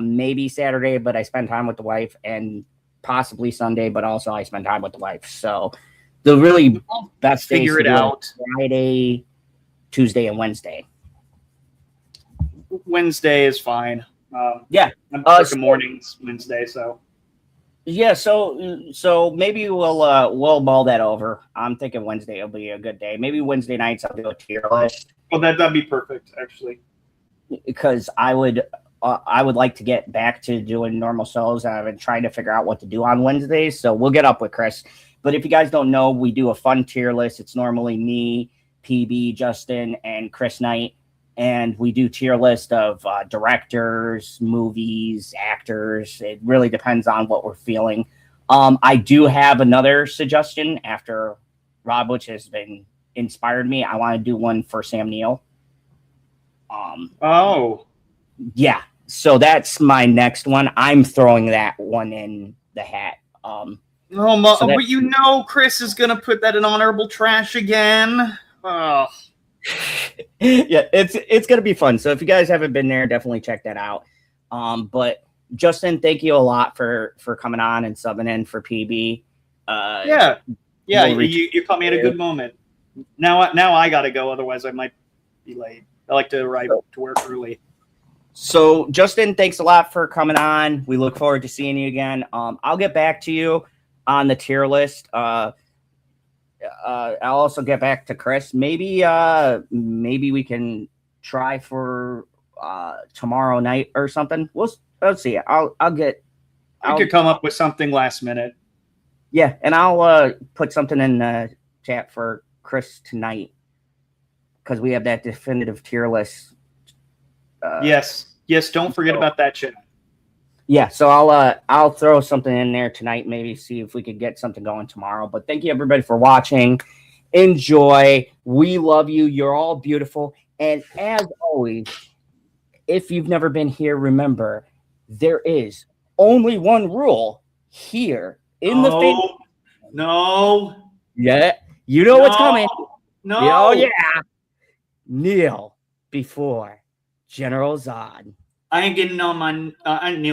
A: maybe Saturday, but I spend time with the wife, and possibly Sunday, but also I spend time with the wife. So the really best days
B: Figure
A: to
B: it
A: do
B: out.
A: Friday, Tuesday, and Wednesday.
B: Wednesday is fine.
A: Yeah.
B: I'm working mornings Wednesday, so.
A: Yeah, so maybe we'll mull that over. I'm thinking Wednesday will be a good day. Maybe Wednesday nights I'll do a tier list.
B: Oh, that'd be perfect, actually.
A: Because I would like to get back to doing normal shows. I've been trying to figure out what to do on Wednesdays, so we'll get up with Chris. But if you guys don't know, we do a fun tier list. It's normally me, PB, Justin, and Chris Knight, and we do tier list of directors, movies, actors. It really depends on what we're feeling. I do have another suggestion after Rob, which has been inspired me. I want to do one for Sam Neill. Yeah, so that's my next one. I'm throwing that one in the hat.
B: But you know Chris is gonna put that in honorable trash again. Oh.
A: Yeah, it's gonna be fun. So if you guys haven't been there, definitely check that out. But Justin, thank you a lot for coming on and subbing in for PB.
B: You caught me at a good moment. Now I gotta go, otherwise I might be late. I like to arrive to work early.
A: So Justin, thanks a lot for coming on. We look forward to seeing you again. I'll get back to you on the tier list. I'll also get back to Chris. Maybe we can try for tomorrow night or something. Let's see.
B: I could come up with something last minute.
A: Yeah, and I'll put something in the chat for Chris tonight, because we have that definitive tier list.
B: Yes. Don't forget about that shit.
A: Yeah, so I'll throw something in there tonight. Maybe see if we could get something going tomorrow. But thank you everybody for watching. Enjoy. We love you. You're all beautiful. And as always, if you've never been here, remember there is only one rule here in the film.
B: No.
A: Yeah, you know what's coming.
B: No.
A: Oh yeah. Kneel before General Zod.
B: I ain't getting on my kneel